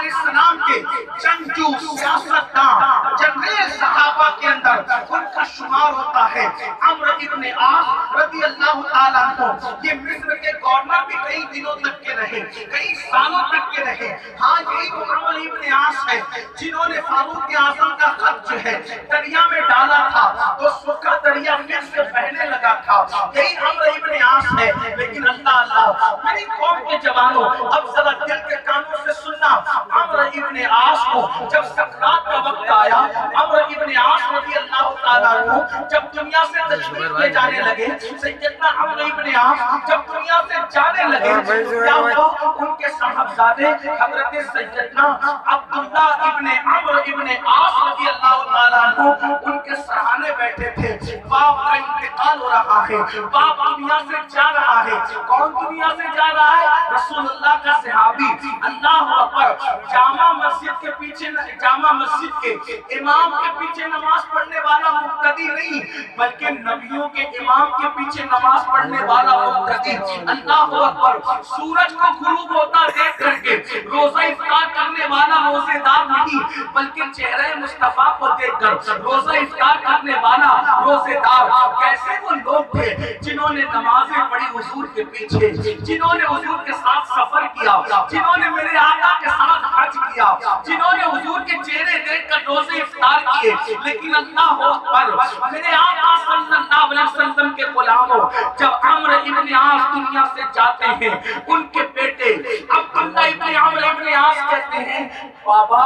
علیہ السلام کے جنگجو سیاستدان جنرل صحابہ کے اندر ان کا شمار ہوتا ہے عمرو ابن عاص رضی اللہ تعالیٰ عنہ. یہ مصر کے گورنر بھی کئی دنوں تک کے رہے, کئی سالوں تک کے رہے. ہاں یہی وہ عمرو ابن عاص ہے جنہوں نے فاروق اعظم کا خط جو ہے دریا میں ڈالا تھا تو سکھا دریا پھر سے بہنے لگا تھا. یہی عمرو ابن عاص ہے. لیکن اللہ میری قوم کے جوانوں اب ذرا دل کے کانوں سے سننا. عمرو ابن عاص کو جب سکرات کا وقت آیا, عمرو ابن عاص رضی اللہ تعالیٰ عنہ جب دنیا سے تشریف لے جانے لگے, سیدنا عمرو ابن عاص جب دنیا سے جانے لگے, کیا ہوا ان کے صاحبزادے حضرت سیدنا عبداللہ ابن عمرو ابن عاص رضی اللہ تعالیٰ عنہ ان کے سرانے بیٹھے تھے. باپ کا انتقال ہو رہا ہے, باپ دنیا سے جا رہا ہے. کون دنیا سے جا رہا ہے؟ رسول اللہ کا صحابی. اللہ اکبر. جامع مسجد کے پیچھے, جامع مسجد کے امام کے پیچھے نماز پڑھنے والا مقتدی نہیں بلکہ نبیوں کے امام کے پیچھے نماز پڑھنے والا مقتدی. اللہ اکبر. سورج کو غروب ہوتا دیکھ کر کے روزہ افطار کرنے والا روزے دار نہیں بلکہ چہرہ مصطفیٰ کو دیکھ کر روزہ افطار کرنے والا روزے دار. کیسے وہ لوگ تھے جنہوں نے نمازیں پڑھی حضور کے پیچھے, جنہوں نے حضور کے ساتھ سفر کیا, جنہوں نے میرے آقا کے ساتھ حج کیا, جنہوں نے حضور کے چہرے دیکھ کر روزے افطار کیے. لیکن اللہ اکبر, میرے آقا صلی اللہ علیہ وسلم کے غلاموں, جب عمرو ابن عاص دنیا سے جاتے ہیں, ان کے بیٹے عبداللہ ابن عمرو ابن عاص کہتے ہیں, بابا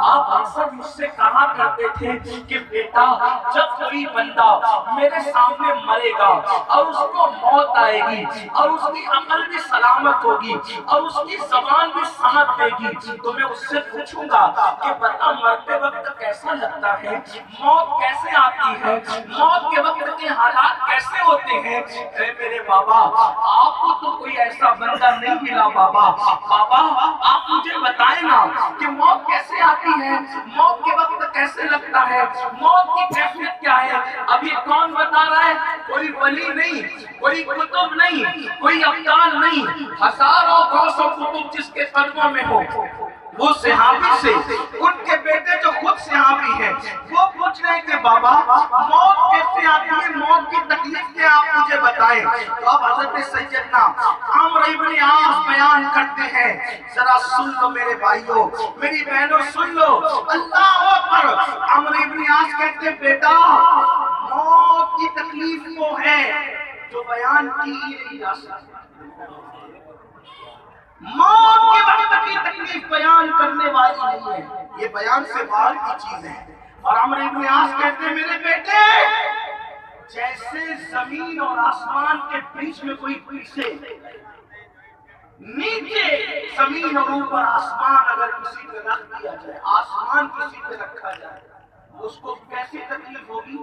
آپ اکثر مجھ سے کہا کرتے تھے کہ بیٹا جب کوئی بندہ میرے سامنے مرے گا اور اس کو موت آئے گی اور اس کی عقل بھی سلامت ہوگی اور اس کی زبان بھی سمجھ دے گی تو میں اس سے پوچھوں گا کہ بتا مرتے وقت کیسا لگتا ہے, موت کیسے آتی ہے, موت کے وقت کے حالات کیسے ہوتے ہیں. اے میرے بابا, آپ کو تو کوئی ایسا بندہ نہیں ملا. بابا آپ مجھے بتائیں نا کہ موت کیسے آتی ہے, موت کے وقت کیسے لگتا ہے, موت کی کیفیت کیا ہے. اب یہ کون بتا رہا ہے؟ کوئی ولی نہیں, کوئی کتب نہیں, کوئی ابدال نہیں, ہزاروں غوث و کتب جس کے قدموں میں ہو وہ صحابی سے ان کے بیٹے جو خود صحابی ہیں وہ پوچھ رہے ہیں کہ بابا موت کیسے آتی ہے, موت کی تکلیف کیا, آپ مجھے بتائیں. تو اب حضرت سیدنا عمرو ابن عاص بیان کرتے ہیں, ذرا سن لو میرے بھائیوں, میری بہنوں سن لو. اللہ اکبر. عمرو ابن عاص کہتے ہیں بیٹا موت کی تکلیف وہ ہے جو بیان کی نہیں جا سکتی. موت کے وقت کی تکلیف بیان کرنے والی نہیں ہے, یہ بیان سے باہر کی چیز ہے. اور عمرو ابن عاص کہتے ہیں میرے بیٹے جیسے زمین اور آسمان کے بیچ میں کوئی پیچھے, نیچے زمین اور اوپر آسمان اگر کسی پہ رکھ دیا جائے, آسمان کسی پہ رکھا جائے, اس کو کیسی تکلیف ہوگی؟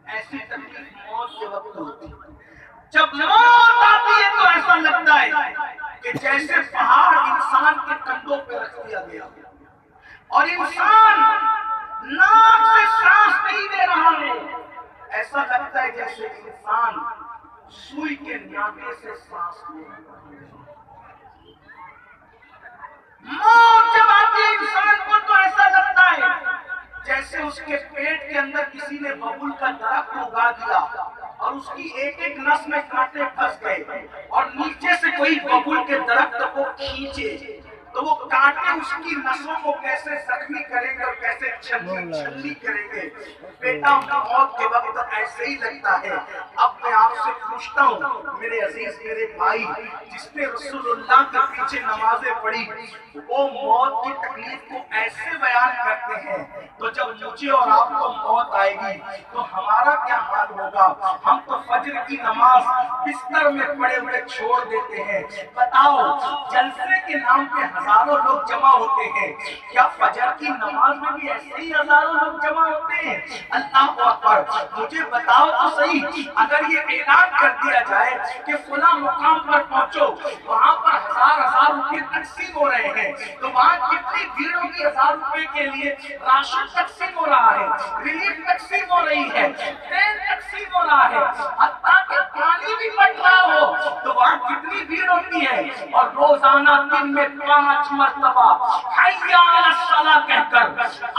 ایسی تکلیف موت کے وقت ہوتی ہے. جب موت آتی ہے تو ایسا لگتا ہے کہ جیسے پہاڑ انسان کے کندھوں پہ رکھ دیا گیا اور انسان ناک سے سانس نہیں لے رہا ہے. ایسا لگتا ہے جیسے انسان سوئی کے نیاٹے سے سانس لے رہا ہے. موت جب آتی ہے انسان کو تو ایسا لگتا ہے جیسے اس کے پیٹ کے اندر کسی نے ببول کا درخت اگا دیا اور اس کی ایک ایک نس میں کانٹے پھنس گئے اور نیچے سے کوئی ببول کے درخت کو کھینچے تو وہ کانٹے اس کی نسوں کو کیسے زخمی کریں گے اور کیسے چھلنی کریں گے. بیٹا موت کے وقت ایسے ہی لگتا ہے. اب میں آپ سے پوچھتا ہوں میرے عزیز میرے بھائی, جس نے رسول اللہ کے پیچھے نمازیں پڑھی وہ موت کی تکلیف کو ایسے بیان کرتے ہیں, تو جب مجھے اور آپ کو موت آئے گی تو ہمارا کیا حال ہوگا؟ ہم تو فجر کی نماز بستر میں پڑے ہوئے چھوڑ دیتے ہیں. بتاؤ جلسے کے نام پہ ہزاروں لوگ جمع ہوتے ہیں, کیا فجر کی نماز میں بھی ایسے ہی ہزاروں لوگ جمع ہوتے ہیں؟ اللہ اکبر. مجھے بتاؤ تو صحیح, اگر یہ اعلان کر دیا جائے کہ فلاں مقام پر پہنچو, وہاں پر ہزار روپے تقسیم ہو رہے ہیں, تو وہاں کتنی بھیڑ ہوگی؟ 1000 روپے کے لیے راشن تقسیم ہو رہا ہے, ریلیف تقسیم ہو رہی ہے, تیل تقسیم ہو رہا ہے, حتیٰ کہ پانی بھی بٹ رہا ہو تو وہاں کتنی بھیڑ ہوتی ہے، اور روزانہ دن میں 5 مرتبہ حی علی الصلاۃ کہہ کر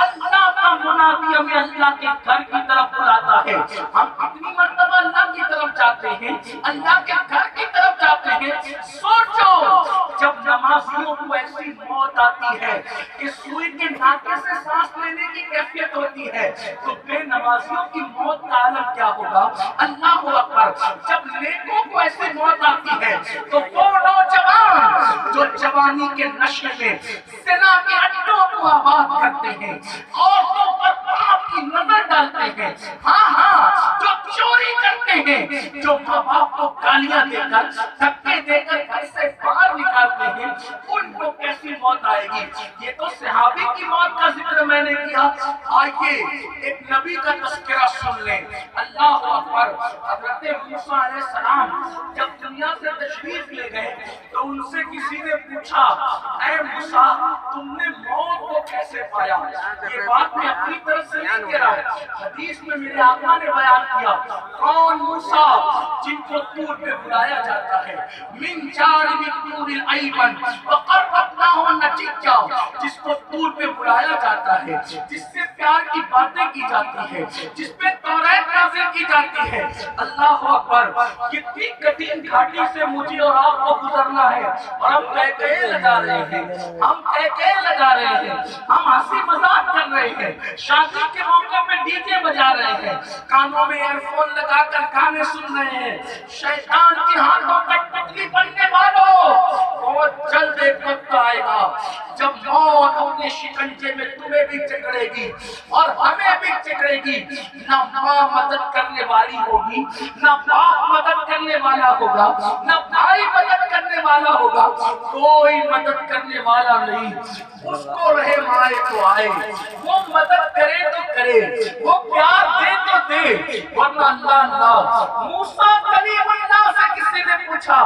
اللہ کا منادی ہمیں اللہ کے گھر کی طرف بلاتا ہے۔ ہم کتنی مرتبہ اللہ کی طرف جاتے ہیں، اللہ کے گھر کی طرف جاتے ہیں۔ سوچو جب نمازیوں کو ایسی موت آتی ہے کہ سوئی کے ناکے سے سانس لینے کی کیفیت ہوتی ہے تو بے نمازیوں کی موت کا عالم کیا ہوگا؟ اللہ اکبر۔ جب نیکوں کو ایسی موت آتی ہے تو وہ نوجوان جو جوانی کے نشے میں زنا کے اڈوں کو آباد کرتے ہیں، عورتوں پر پاپ کی نظر ڈالتے ہیں، جو چوری کرتے ہیں، جو ماں باپ کو گالیاں دے کر دھکے دے کر گھر سے باہر نکالتے ہیں، ان کو کیسی موت آئے گی؟ یہ تو صحابی کی موت کا ذکر میں نے کیا، آئیے ایک نبی کا تذکرہ سن لیں۔ اللہ اکبر۔ حضرت موسیٰ علیہ السلام جب دنیا سے تشریف لے گئے تو ان سے کسی نے پوچھا، اے موسیٰ تم نے موت کو کیسے پایا؟ یہ بات میں اپنی طرف سے نہیں کہہ رہا ہے، حدیث میں میرے آقا نے بیان کیا، کون موسیٰ جن کو طور پہ بلایا جاتا ہے، من جانب الطور الایمن وقربناہ نجیہ، جس کو طور پہ بلایا جاتا ہے، جس سے پیار کی باتیں کی جاتی ہے، جس پہ توریت نازل کی جاتی ہے۔ اللہ اکبر۔ کتنی کٹھن گھاٹی سے مجھے اور آپ کو گزرنا ہے، اور ہم کہے لگا رہے ہیں، ہم کہے لگا رہے ہیں، ہم ہنسی مذاق کر رہے ہیں، شادی کے موقع پہ ڈی جے بجا رہے ہیں، کانوں میں ایئر فون لگا کر گانے سن رہے ہیں۔ شیطان کے ہاتھوں پر پتلی بننے والوں، بہت جلد ایک وقت آئے گا جب موت اپنے شکنجے میں تمہیں بھی جکڑے گی اور ہمیں بھی جکڑے گی۔ نہ ماں مدد کرنے والی ہوگی، نہ باپ مدد کرنے والا ہوگا، نہ بھائی مدد کرنے والا ہوگا، کوئی مدد کرنے والا نہیں۔ اس کو رہے مائے تو آئے، وہ مدد کرے تو کرے، وہ پیار دے تو دے، ورنہ اللہ۔ موسیٰ کلیم اللہ سے کسی نے پوچھا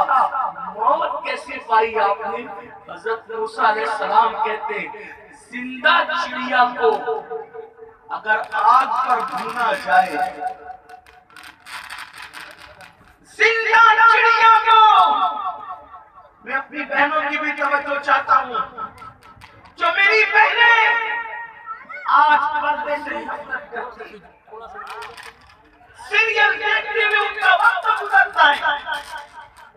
موت کیسے پائی آپ نے؟ حضرت موسیٰ علیہ السلام کہتے زندہ چڑیا کو اگر آگ پر بھونا جائے، زندہ چڑیا کو، میں اپنی بہنوں کی بھی توجہ چاہتا ہوں جو میری بہنیں آج پردے سے نفرت کرتی ہیں، سیریل دیکھتے ہوئے ان کا وقت گزرتا ہے،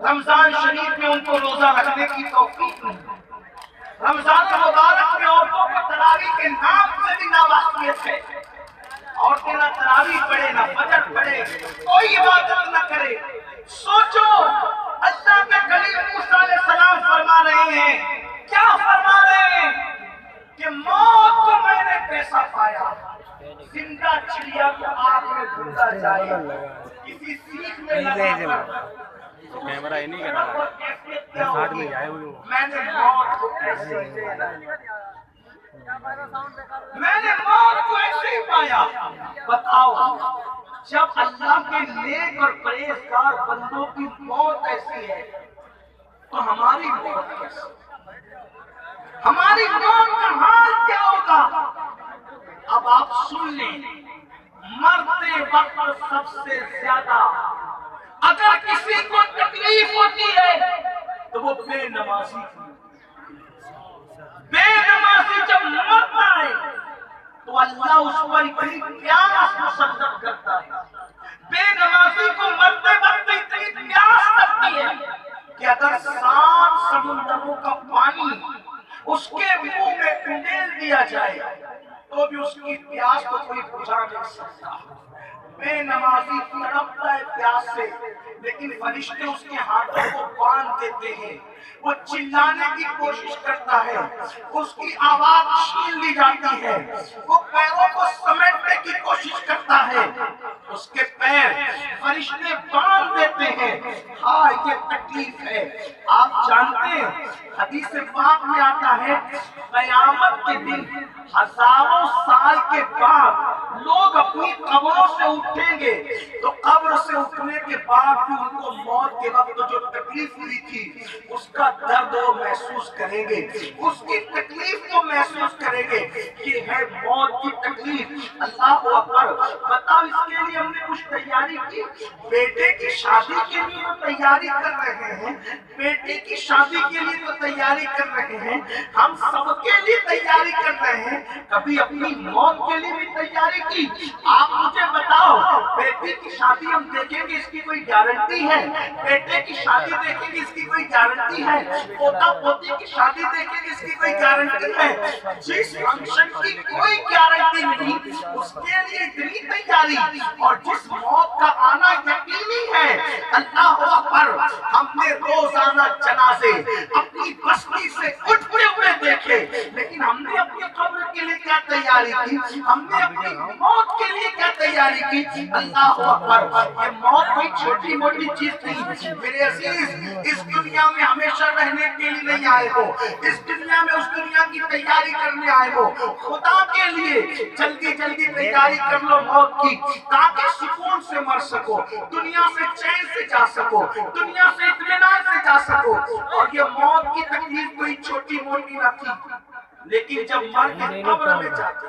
رمضان شریف میں ان کو روزہ رکھنے کی توفیق نہیں، رمضان مبارک میں عورتوں کو تراویح کے نام سے بھی ناواقفیت ہے، عورتیں نہ تراویح پڑھے نہ فجر پڑھے، کوئی عبادت نہ کرے۔ سوچو اللہ کے کلیم موسیٰ علیہ السلام فرما رہے ہیں، کیا فرما رہے ہیں کہ موت کو میں نے کیسا پایا؟ زندہ چڑیا کو آگ میں بھونا جائے، کسی سیخ میں لگا کر کیمرہ ہی نہیں کرنا ساتھ میں جائے وہ، میں نے موت کو ایسے ہی پایا، میں نے موت کو ایسے ہی پایا۔ بتاؤ جب اللہ کے نیک اور پرہیزگار بندوں کی موت ایسی ہے تو ہماری موت کیسی؟ ہماری موت کا حال کیا ہوگا؟ اب آپ سن لیں، مرتے وقت سب سے زیادہ اگر کسی کو تکلیف ہوتی ہے تو وہ بے نمازی کی۔ بے نمازی جب مرتا ہے تو اللہ اس پر اتنی پیاس مسلط کرتا ہے، بے نمازی کو مرتے وقت اتنی پیاس لگتی ہے کہ اگر 7 سمندروں کا پانی اس کے منہ میں انڈیل دیا جائے تو بھی اس کی پیاس کو کوئی بجھا نہیں سکتا۔ بے نمازی تڑپتا ہے پیاس سے، لیکن فرشتے اس کے ہاتھوں کو باندھ دیتے ہیں، وہ چلانے کی کوشش کرتا ہے، اس کی آواز چھین لی جاتی ہے، وہ پیروں کو سمیٹنے کی کوشش کرتا ہے، اس کے پیر فرشتے باندھ دیتے ہیں۔ ہاں یہ تکلیف ہے۔ آپ جانتے ہیں حدیث پاک میں آتا ہے قیامت کے دن ہزاروں سال کے بعد لوگ اپنی قبروں سے اٹھیں گے تو قبر سے اٹھنے کے بعد بھی ان کو موت کے وقت جو تکلیف ہوئی تھی اس کا درد وہ محسوس کریں گے، اس کی تکلیف کو محسوس کریں گے۔ یہ ہے موت کی تکلیف۔ اللہ اکبر۔ بتاؤ اس کے لیے ہم نے کچھ تیاری تیاری کی؟ بیٹے کی شادی کے لیے تو تیاری کر رہے ہیں، بیٹے کی شادی کے لیے تو تیاری کر رہے ہیں، ہم سب کے لیے تیاری کر رہے ہیں، کبھی اپنی موت کے لیے بھی تیاری کی؟ آپ مجھے بتاؤ، بیٹے کی شادی ہم دیکھیں گے، اس کی کوئی گارنٹی ہے؟ بیٹے کی شادی دیکھیں گے، اس کی کوئی گارنٹی ہے؟ پوتا پوتی کی شادی دیکھیں گے، اس کی کوئی گارنٹی ہے؟ جس فنکشن کی کوئی گارنٹی نہیں، اس کے لیے اتنی تیاری، اور جس موت کا آنا یقینی ہے، اللہ اکبر، ہم نے روزانہ جنازے اپنی بستی سے اٹھتے ہوئے دیکھے، لیکن ہم نے اپنی قبر کے لیے کیا تیاری کی؟ ہم نے اپنی موت کے لیے کیا تیاری کی؟ اللہ اکبر، یہ موت کوئی چھوٹی موٹی چیز نہیں میرے عزیز، اس دنیا میں ہمیشہ رہنے کے لیے نہیں آئے ہو، اس دنیا میں اس دنیا کی تیاری کرنے آئے ہو، خدا کے لیے جلدی جلدی تیاری کر لو موت کی، تاکہ سکون سے مر سکو، دنیا سے چین سے جا سکو، دنیا سے اطمینان سے جا سکو۔ اور یہ موت کی تکلیف کوئی چھوٹی موٹی نہ تھی، لیکن جب مر کے قبر میں جاتے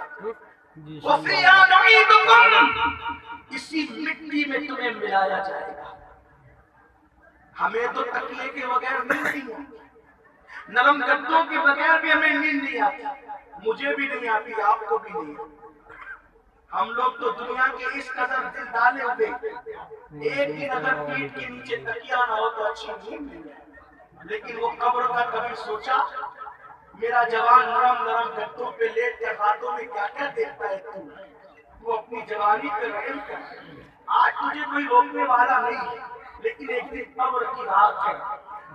وَفِيهَا نُعِيدُكُمْ، اسی مٹی میں تمہیں ملایا جائے گا۔ ہمیں تو تکیے کے بغیر نیند نہیں آتی، نرم گدوں کے بغیر بھی ہمیں نیند نہیں آتی، مجھے بھی نہیں آتی، آپ کو بھی نہیں آتی۔ ہم لوگ تو دنیا کے اس قدر دل ڈالے ہوئے، ایک دن اگر پیٹ کے نیچے تکیہ نہ ہو تو اچھی نیند نہیں آتی۔ لیکن وہ قبر کا کبھی سوچا؟ میرا جوان نرم نرم گدوں پہ لیٹ کر راتوں میں کیا کیا دیکھتا ہے تو اپنی جوانی پہ رحم کر۔ آج تجھے کوئی روکنے والا نہیں، لیکن ایک دن قبر کی رات ہے،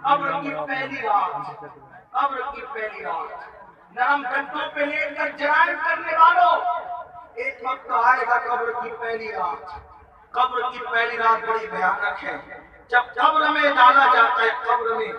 قبر کی پہلی رات، قبر کی پہلی رات، نرم گدوں پہ لیٹ کر جرائم کرنے والوں، ایک وقت آئے گا قبر کی پہلی رات۔ قبر کی پہلی رات بڑی بھیانک ہے، جب قبر میں ڈالا جاتا ہے، قبر میں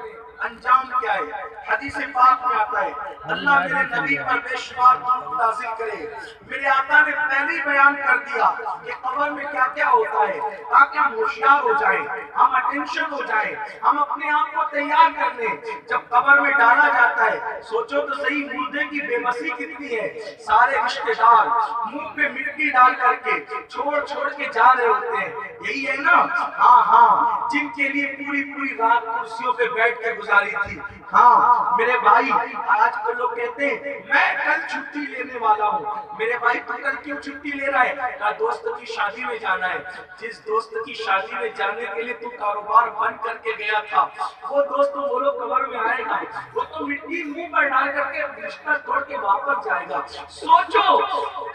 انجام کیا ہے؟ حدیث پاک میں آتا ہے، اللہ میرے نبی پر بے شمار درود نازل کرے، میرے آقا نے پہلے بیان کر دیا کہ قبر میں کیا کیا ہوتا ہے، تاکہ ہم ہوشیار ہو جائیں، ہم اٹینشن ہو جائیں، ہم اپنے آپ کو تیار کر لیں۔ جب قبر میں ڈالا جاتا ہے، سوچو تو صحیح مردے کی بے بسی کتنی ہے، سارے رشتہ دار منہ پہ مٹی ڈال کر کے چھوڑ چھوڑ کے جا رہے ہوتے ہیں، یہی ہے نا؟ ہاں ہاں، جن کے لیے پوری پوری رات کرسیوں پہ بیٹھ کے گزاری تھی۔ ہاں میرے بھائی، آج کل لوگ کہتے ہیں میں کل چھٹی لینے والا ہوں، میرے بھائی تو کل کیوں چھٹی لے رہا ہے؟ کہا دوست کی شادی میں جانا ہے۔ جس دوست کی شادی میں جانے کے لیے تو کاروبار بند کر کے گیا تھا، وہ دوست بولو قبر میں آئے گا، وہ تو مٹی منہ پر ڈال کر کے رشتہ توڑ کے واپس جائے گا۔ سوچو،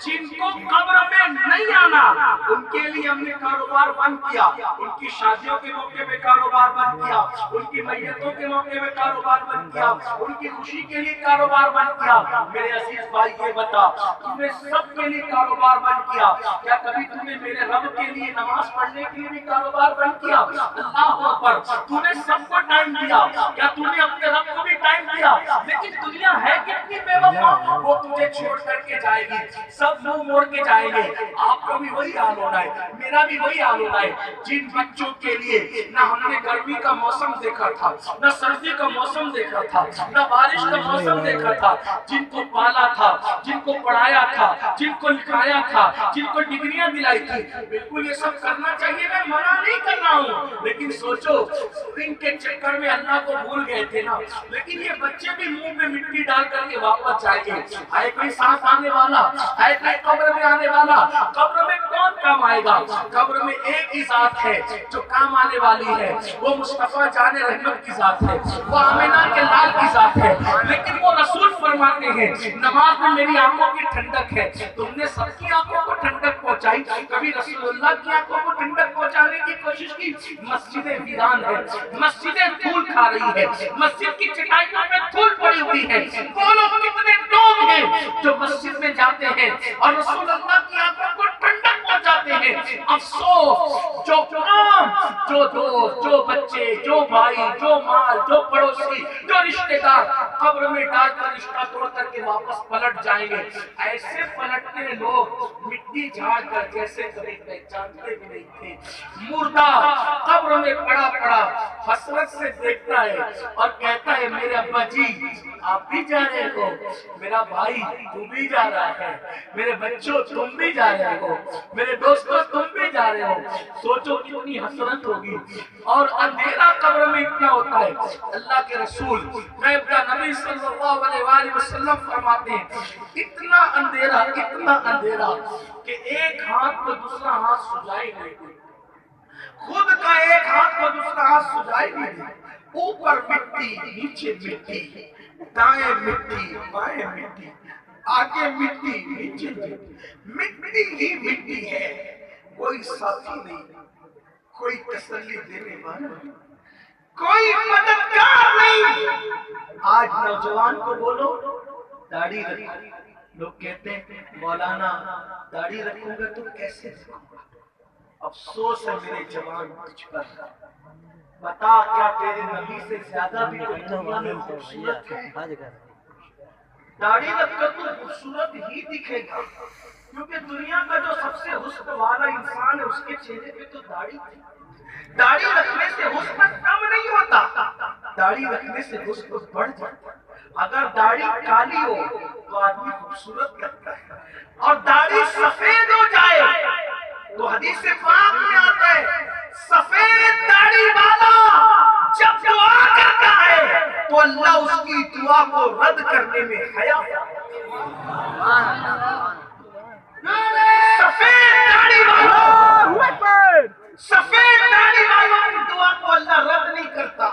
جن کو قبر میں نہیں آنا ان کے لیے ہم نے کاروبار بند کیا، ان کی شادیوں کے موقع پہ کاروبار بند کیا، ان کی میتوں کے موقع پہ کاروبار بند کیا، ان کی خوشی کے لیے کاروبار بند کیا۔ میرے عزیز بھائی یہ بتا، تم نے سب کے لیے کاروبار بند کیا، کیا کبھی تم نے میرے رب کے لیے نماز پڑھنے کے لیے بھی کاروبار بند کیا؟ اللہ اکبر، تو نے سب کو ٹائم دیا، کیا تو نے اپنے رب کو بھی ٹائم دیا؟ لیکن دنیا ہے کتنی بے وفا، وہ تجھے چھوڑ کر کے جائے گی، سب منہ موڑ کے جائیں گے۔ آپ کا بھی وہی حال ہونا ہے، میرا بھی وہی حال ہونا ہے۔ جن بچوں کے لیے نہ ہم نے گرمی کا موسم دیکھا تھا، نہ سردی کا موسم دیکھا تھا، نہ بارش کا موسم دیکھا تھا، جن کو پالا تھا، جن کو پڑھایا تھا، جن کو لکھایا تھا، جن کو ڈگریاں دلائی تھی، بالکل یہ سب کرنا چاہیے، میں منع نہیں کر رہا ہوں، لیکن سوچو ان کے چکر میں اللہ کو بھول گئے تھے نا۔ لیکن یہ بچے بھی منہ میں مٹی ڈال کر کے واپس جائیں گے۔ آئے کوئی ساتھ آنے والا، آئے کوئی قبر میں آنے والا، قبر میں کون کام آئے گا؟ قبر میں ایک ہی ذات ہے جو کام آنے والی ہے، وہ مصطفیٰ جان رحمت کی ذات ہے، وہ آمنہ کے لال کی ذات ہے۔ لیکن وہ رسول فرماتے ہیں نماز میں میری آنکھوں کی ٹھنڈک ہے۔ تم نے سب کی آنکھوں کو ٹھنڈک پہنچائی، کبھی رسول اللہ کی آنکھوں کو ٹھنڈک پہنچانے کی کوشش کی؟ مسجدیں ویران ہے، مسجدیں دھول کھا رہی ہے، مسجد کی چٹائیوں میں دھول پڑی ہوئی ہے۔ وہ لوگ کتنے لوگ ہیں جو مسجد میں جاتے ہیں اور رسول اللہ کی آنکھوں کو ٹھنڈک پہنچاتے ہیں۔ افسوس، جو کام، جو دوست، جو بچے، جو بھائی، جو مال، جو پڑوسی، جو رشتہ دار قبر میں ڈال کر رشتہ توڑ کر کے واپس پلٹ جائیں گے، ایسے پلٹتے لوگ مٹی جھاڑ کر جیسے کبھی پہچانتے بھی نہیں تھے۔ مردہ قبر میں پڑا پڑا حسرت سے دیکھتا ہے اور کہتا ہے میرے ابا جی آپ بھی جا رہے ہو، میرا بھائی تم بھی جا رہا ہے، میرے بچوں تم بھی جا رہے ہو، میرے دوستوں روز تم بھی جا رہے ہو. سوچو کتنی حسرت ہوگی. اور اندھیرا قبر میں اتنا ہوتا ہے. اللہ کے رسول غیب کا نبی صلی اللہ علیہ وآلہ وسلم فرماتے ہیں اتنا اندھیرا کہ ایک ہاتھ کو دوسرا ہاتھ سجائے نہیں, خود کا ایک ہاتھ کو دوسرا ہاتھ سجائے نہیں. اوپر مٹی, نیچے مٹی, دائیں مٹی, بائیں مٹی, آگے مٹی, نیچے مٹی ہی مٹی ہے. کوئی ساتھی نہیں, کوئی تسلی دینے والا, کوئی مددگار نہیں. آج نوجوان کو بولو داڑھی رکھ, لوگ کہتے ہیں مولانا داڑھی رکھوں گا تو کیسے رکھوں گا. افسوس ہے میرے جوان تجھ پر, بتا کیا تیرے نبی سے زیادہ بھی کوئی دنیا میں خوبصورت ہے؟ داڑھی رکھ کر تو خوبصورت ہی دکھے گا, کیونکہ دنیا کا جو سب سے حسن والا انسان ہے اس کے چہرے پہ تو داڑھی تھی. داڑھی رکھنے سے حسن کم نہیں ہوتا, داڑھی رکھنے سے حسن بڑھ جاتا. اگر داڑھی کالی ہو تو آدمی خوبصورت لگتا ہے, اور داڑھی سفید ہو جائے تو حدیث پاک میں آتا ہے سفید داڑھی والا جب دعا کرتا ہے تو اللہ اس کی دعا کو رد کرنے میں حیا سفید داڑھی والوں کی دعا کو اللہ رد نہیں کرتا.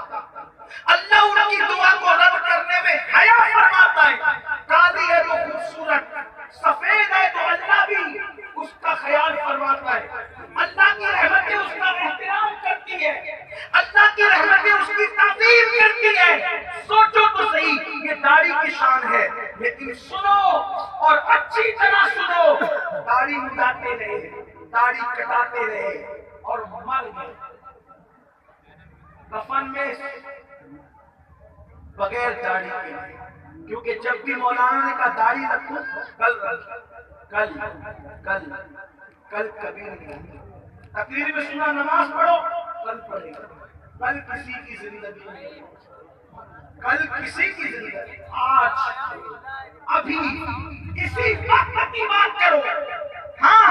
اللہ ان کی دعا کو رد کرنے میں حیا فرماتا ہے. کالی ہے تو خوبصورت, سفید ہے تو اللہ بھی اس کا خیال فرماتا ہے. اللہ کی رحمتیں اس کا احترام کرتی ہے, اللہ کی رحمتیں اس کی تعظیم کرتی ہے. سوچو تو صحیح, یہ داڑھی کی شان ہے, لیکن سنو اور اچھی طرح سنو. داڑھی مڈاتے رہے, داڑھی کٹاتے رہے اور مر گئے. کفن میں بغیر داڑھی کے, کیونکہ جب بھی مولانا نے کہا داڑھی رکھو, کل کبھی نہیں. تقریر میں سنا نماز پڑھو, کل پڑھے گا. کل کسی کی زندگی نہیں, کل کسی کی زندگی. آج ابھی اسی وقت کی بات کرو. ہاں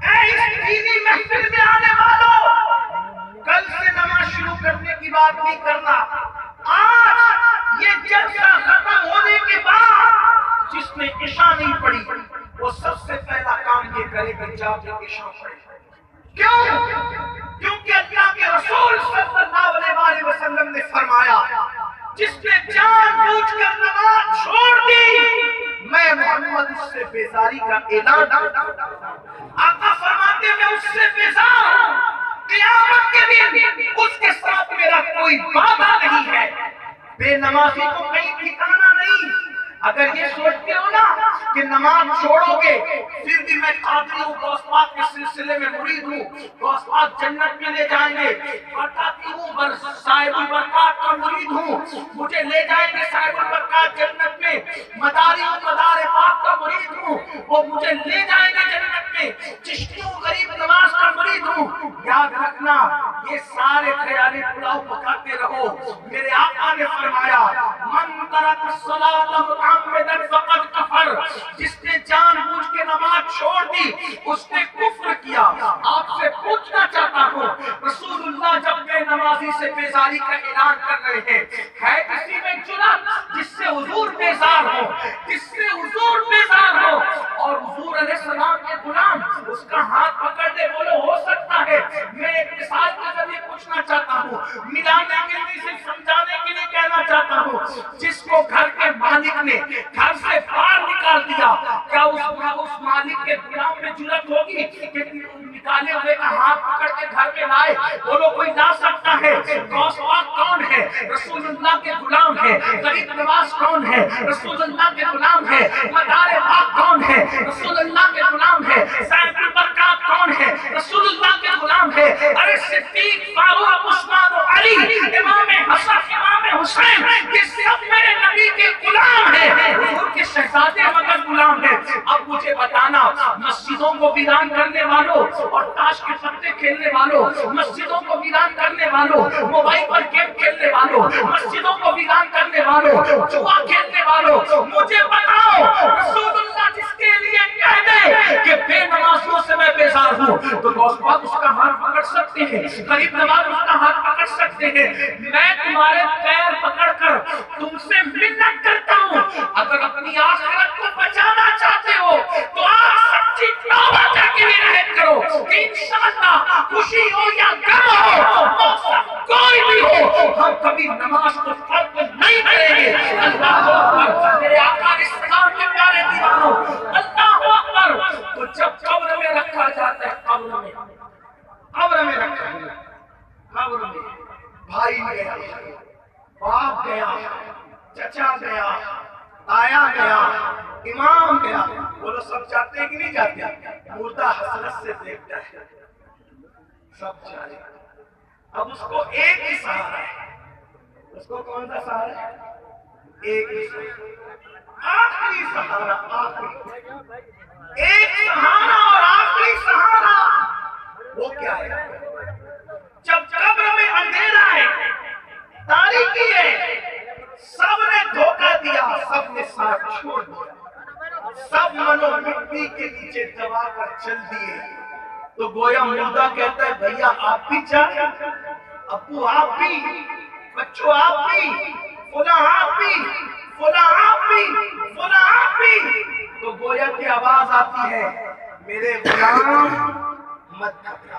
اے اس دینی محفل میں آنے والوں, کل سے نماز شروع کرنے کی بات نہیں کرنا. آج یہ جلسہ ختم ہونے کے بعد جس نے عشاء نہیں پڑھی وہ سب سے پہلا کام یہ کرے کہ جا کے عشاء پڑھے. کیوں؟ کیونکہ اللہ کے رسول صلی اللہ علیہ وسلم نے فرمایا جس نے جان بوجھ کر نماز چھوڑ دی میں محمد اس سے بیزاری کا اعلان کرتا ہوں. آقا فرماتے میں اس سے بیزار ہوں, قیامت کے دن اس کے ساتھ میرا کوئی وعدہ نہیں ہے. بے نمازی کو کہیں ٹھکانا نہیں. اگر یہ سوچتے ہو نا کہ نماز چھوڑو گے پھر بھی میں قادری ہوں, غوث پاک کے سلسلے میں مرید ہوں, غوث پاک جنت میں لے جائیں گے, بتاتی ہوں صاحب البرکات کا مرید ہوں, مجھے لے جائیں گے صاحب البرکات جنت میں. مداری ہوں, مدار پاک کا مرید ہوں, وہ مجھے لے جائیں گے جنت میں. چشتی ہوں, غریب نواز کا مرید ہوں. یاد رکھنا یہ سارے خیالی پلاؤ پکاتے رہو. میرے آقا نے فرمایا من ترک الصلاۃ متعمدا فقد کفر, جس نے جان بوجھ کے نماز چھوڑ دی اس نے کفر کیا. آپ سے پوچھنا چاہتا ہوں رسول اللہ جب بے نمازی سے بیزاری کا اعلان کر رہے ہیں ہے کسی میں جرأت جس سے حضور بیزار ہو, جس سے حضور بیزار ہو اور حضور علیہ السلام کے غلام اس کا ہاتھ پکڑ دے بولو ہو سکتا ہے. میں ایک مثال کے ذریعے پوچھنا چاہتا ہوں, ملانے کے لیے صرف سمجھانے کے لیے کہنا چاہتا ہوں, جس کو گھر کے مالک نے گھر سے باہر نکال دیا کیا اس مالک کے غلام میں جرأت ہوگی کہ نکالے ہوئے کا ہاتھ پکڑ کے گھر میں لائے؟ بولو کوئی لا سکتا ہے؟ غوث پاک کون ہے؟ رسول اللہ کے غلام ہے. غریب نواز کون ہے؟ رسول اللہ کے غلام ہے. مدار پاک کون ہے؟ رسول اللہ کے غلام ہے. صاحب البرکات کون ہے؟ رسول اللہ کے غلام ہے. ارے صدیق, فاروق, عثمان و علی, امام حسن, امام حسین, یہ سب میرے نبی کے غلام ہیں. حضور کے شہزادے مگر غلام ہیں. اب مجھے بتانا مسجدوں کو ویران کرنے والوں اور تاش کے پتے کھیلنے والوں, مسجدوں کو ویران کرنے والوں, موبائل پر گیم کھیلنے والوں, مسجدوں کو ویران کرنے والوں, جوا کھیلنے والوں, مجھے بتاؤ رسول اللہ جس کے لیے کہہ دے کہ بے نمازیوں سے میں بیزار ہوں تو غوث پاک اس کا ہاتھ پکڑ سکتے ہیں، غریب نواز اس کا ہاتھ پکڑ سکتے ہیں۔ میں تمہارے پیر پکڑ کر تم سے منت کرتا ہوں، اگر اپنی آخرت کو بچانا چاہتے ہو تو آج سچی توبہ کر کے رہت کرو کہ انشاءاللہ خوشی ہو یا غم ہو، موسم کوئی بھی ہو، ہم کبھی نماز کو فرض نہیں کریں گے۔ اللہ اکبر، میرے آقا اسلام کے پیارے دیوانوں، اللہ اکبر۔ تو جب قبر میں رکھا جاتا ہے، قبر میں رکھا ہے، قبر میں بھائی گیا، باپ گیا، چچا گیا، آیا گیا، امام گیا، وہ لوگ سب جاتے ہیں کہ نہیں جاتے؟ مردہ حسرت سے دیکھتا ہے، سب جائے۔ اب اس کو ایک ہی سہارا ہے، اس کو کون سا سہارا ہے؟ ایک ہی سہارا، آخری سہارا، آخری ایک سہارا اور آخری سہارا وہ کیا ہے؟ جب قبر میں اندھیرا ہے، تاریکی ہے، سب نے دھوکہ دیا، سب نے ساتھ چھوڑ دیا، سب منو مٹی کے نیچے دبا کر چل دیے، تو گویا مردہ کہتا ہے بھیا آپ بھی چاہیں، ابو آپ بھی، بچوں آپ بھی، فلاں آپ بھی، فلاں آپ بھی، فلاں آپ بھی، تو گویا کی آواز آتی ہے میرے غلام مت گھبرا،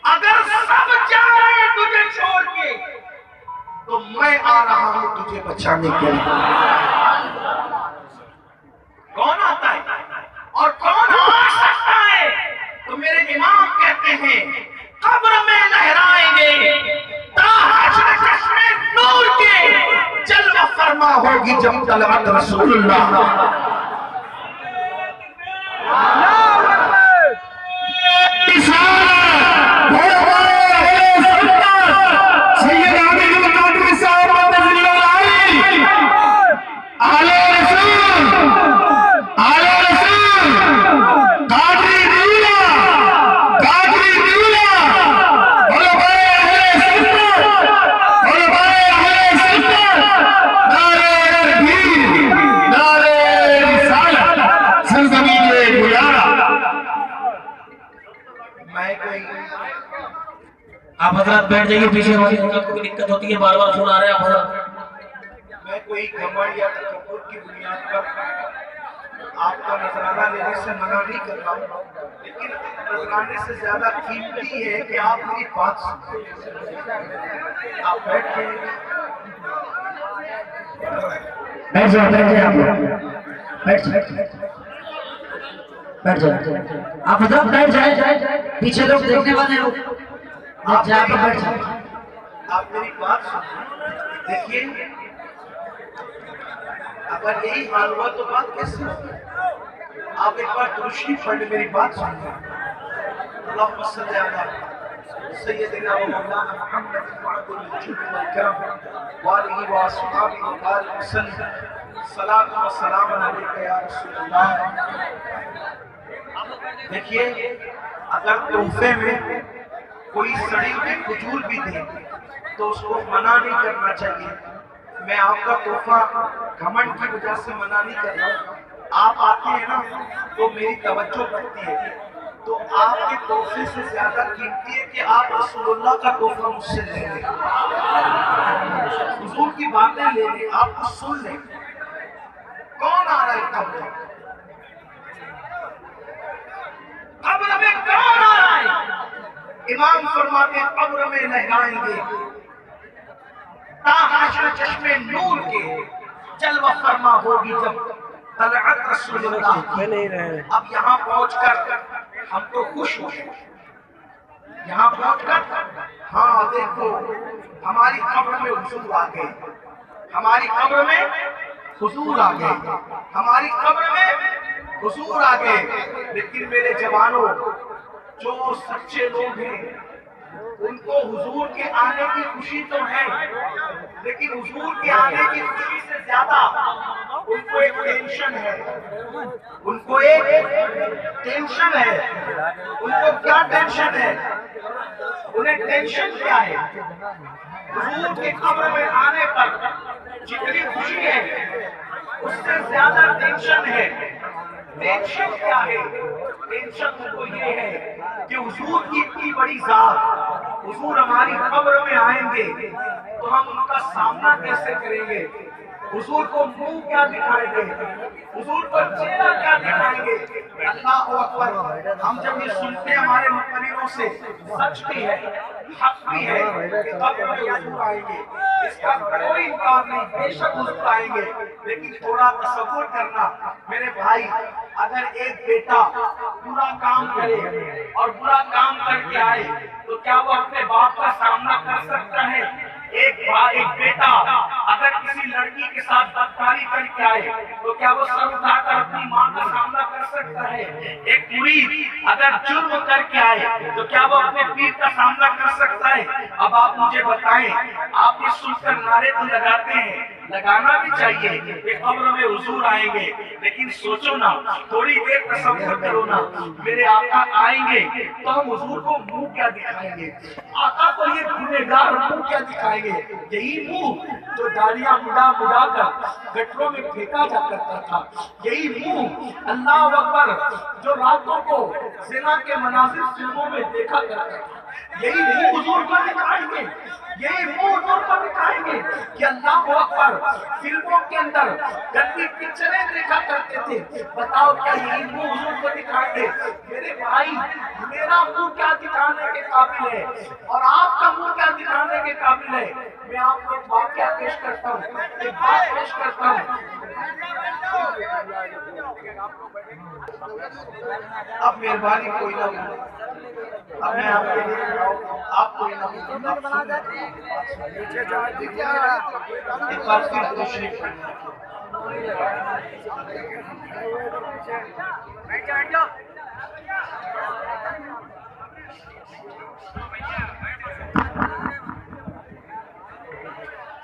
اگر سب جا رہے ہیں تجھے چھوڑ کے تو میں آ رہا ہوں تجھے بچانے کے لیے۔ کون آتا ہے اور کون آ سکتا ہے؟ تو میرے امام کہتے ہیں قبر میں لہرائیں گے تا حشر چشم نور کے، جلوہ فرما ہوگی جب طلعت رسول اللہ۔ آپ حضرات بیٹھ جائیے، پیچھے والی حضرت کو بھی دقت ہوتی ہے، بار بار فون آ رہے ہیں آپ حضرات۔ میں کوئی گھمنڈ یا تکبر کی بنیاد پر آپ کا نذرانہ لینے سے منع نہیں کر رہا ہوں، لیکن نذرانے سے زیادہ قیمتی ہے کہ آپ میری بات سنیں۔ آپ بیٹھ جائیں، بیٹھ جائیں آپ لوگ، بیٹھ جائیں آپ حضرات، بیٹھ جائیں، پیچھے لوگ دیکھنے والے لوگ آپ میری بات سنیں۔ دیکھیے اگر یہی حال ہوا تو بات کیسے ہوگی؟ آپ ایک بار درشی پڑھ میری بات سنیں۔ اللہم صلی علی سیدنا و مولانا محمد وعلى الجود والکرم وآلہ وآصحابہ وبارک وسلم، صلاۃ و سلام علیک یا رسول اللہ۔ دیکھیے اگر تحفے میں کوئی سڑی ہوئی کھجور بھی دے تو اس کو منع نہیں کرنا چاہیے۔ میں آپ کا تحفہ گھمنڈ کی وجہ سے منع نہیں کر رہا، آپ آتے ہیں نا تو میری توجہ بڑھتی ہے، تو آپ کے تحفے سے زیادہ قیمتی ہے کہ آپ رسول اللہ کا تحفہ مجھ سے لے لیں، حضور کی باتیں لے لیں، آپ کو سن لیں۔ کون آ رہا ہے قبر میں؟ قبر میں کون آ رہا ہے؟ امام فرماتے ہیں قبر میں لہرائیں گے تا حشر چشم نور کے، جلوہ فرما ہوگی جب طلعت رسول اللہ کی۔ اب یہاں پہنچ کر ہم تو خوش ہوئے، یہاں پہنچ کر ہاں دیکھو ہماری قبر میں حضور آ گئے، ہماری قبر میں حضور آ گئے، ہماری قبر میں حضور آ گئے۔ لیکن میرے جوانوں، جو سچے لوگ ہیں ان کو حضور کے آنے کی خوشی تو ہے، لیکن حضور کے آنے کی خوشی سے زیادہ ان کو ایک ٹینشن ہے، ان کو ایک ٹینشن ہے۔ ان کو کیا ٹینشن ہے؟ انہیں ٹینشن کیا ہے؟ حضور کے قبر میں آنے پر جتنی خوشی ہے اس سے زیادہ ٹینشن ہے۔ ٹینشن کیا ہے؟ ٹینشن ان کو یہ ہے کہ حضور کی اتنی بڑی ذات، حضور ہماری قبر میں آئیں گے تو ہم ان کا سامنا کیسے کریں گے، حضور کو منہ کیا دکھائیں گے، حضور کو چہرہ کیا دکھائیں گے۔ اللہ اکبر، ہم جب یہ سنتے ہیں ہمارے مقرروں سے، سچ بھی ہے، حق بھی ہے کہ قبر میں حضور آئیں گے، اس کا کوئی انکار نہیں، بے شک حضور آئیں گے، لیکن تھوڑا تصور کرنا میرے بھائی، اگر ایک بیٹا برا کام کرے اور برا کام کر کے آئے تو کیا وہ اپنے باپ کا سامنا کر سکتا ہے؟ ایک بیٹا اگر کسی لڑکی کے ساتھ بدکاری کر کے آئے تو کیا وہ سر اٹھا کر اپنی ماں کا سامنا کر سکتا ہے؟ ایک مرید اگر جرم کر کے آئے تو کیا وہ اپنے پیر کا سامنا کر سکتا ہے؟ اب آپ مجھے بتائیں، آپ یہ سن کر نعرے تو لگاتے ہیں، لگانا بھی چاہیے کہ قبر میں حضور آئیں گے، لیکن سوچو نا، تھوڑی دیر تصور کرو نا، میرے آقا آئیں گے تو ہم حضور کو منہ کیا دکھائیں گے؟ آقا کو یہ گنہگار منہ کیا دکھائیں گے؟ یہی منہ جو داڑیاں مڈا کر گٹروں میں پھینکا جا کرتا تھا، یہی منہ اللہ اکبر جو راتوں کو زنا کے مناظر فلموں میں دیکھا کرتا تھا، یہی منہ حضور کو دکھائیں گے، یہی منہ حضور کو دکھائیں گے کہ اللہ اکبر فلموں کے اندر گندی پکچریں دیکھا کرتے تھے، بتاؤ کیا یہی منہ حضور کو دکھائیں گے؟ میرے بھائی، میرا منہ کیا دکھانے کے قابل ہے اور آپ کا منہ کیا دکھانے کے قابل ہے؟ میں آپ کو ایک واقعہ پیش کرتا ہوں، ایک بات پیش کرتا ہوں۔ اب مہربانی کوئی نہ ہو، اب میں آپ کے لیے آپ کوئی نہ ہو، ایک بار پھر تشریف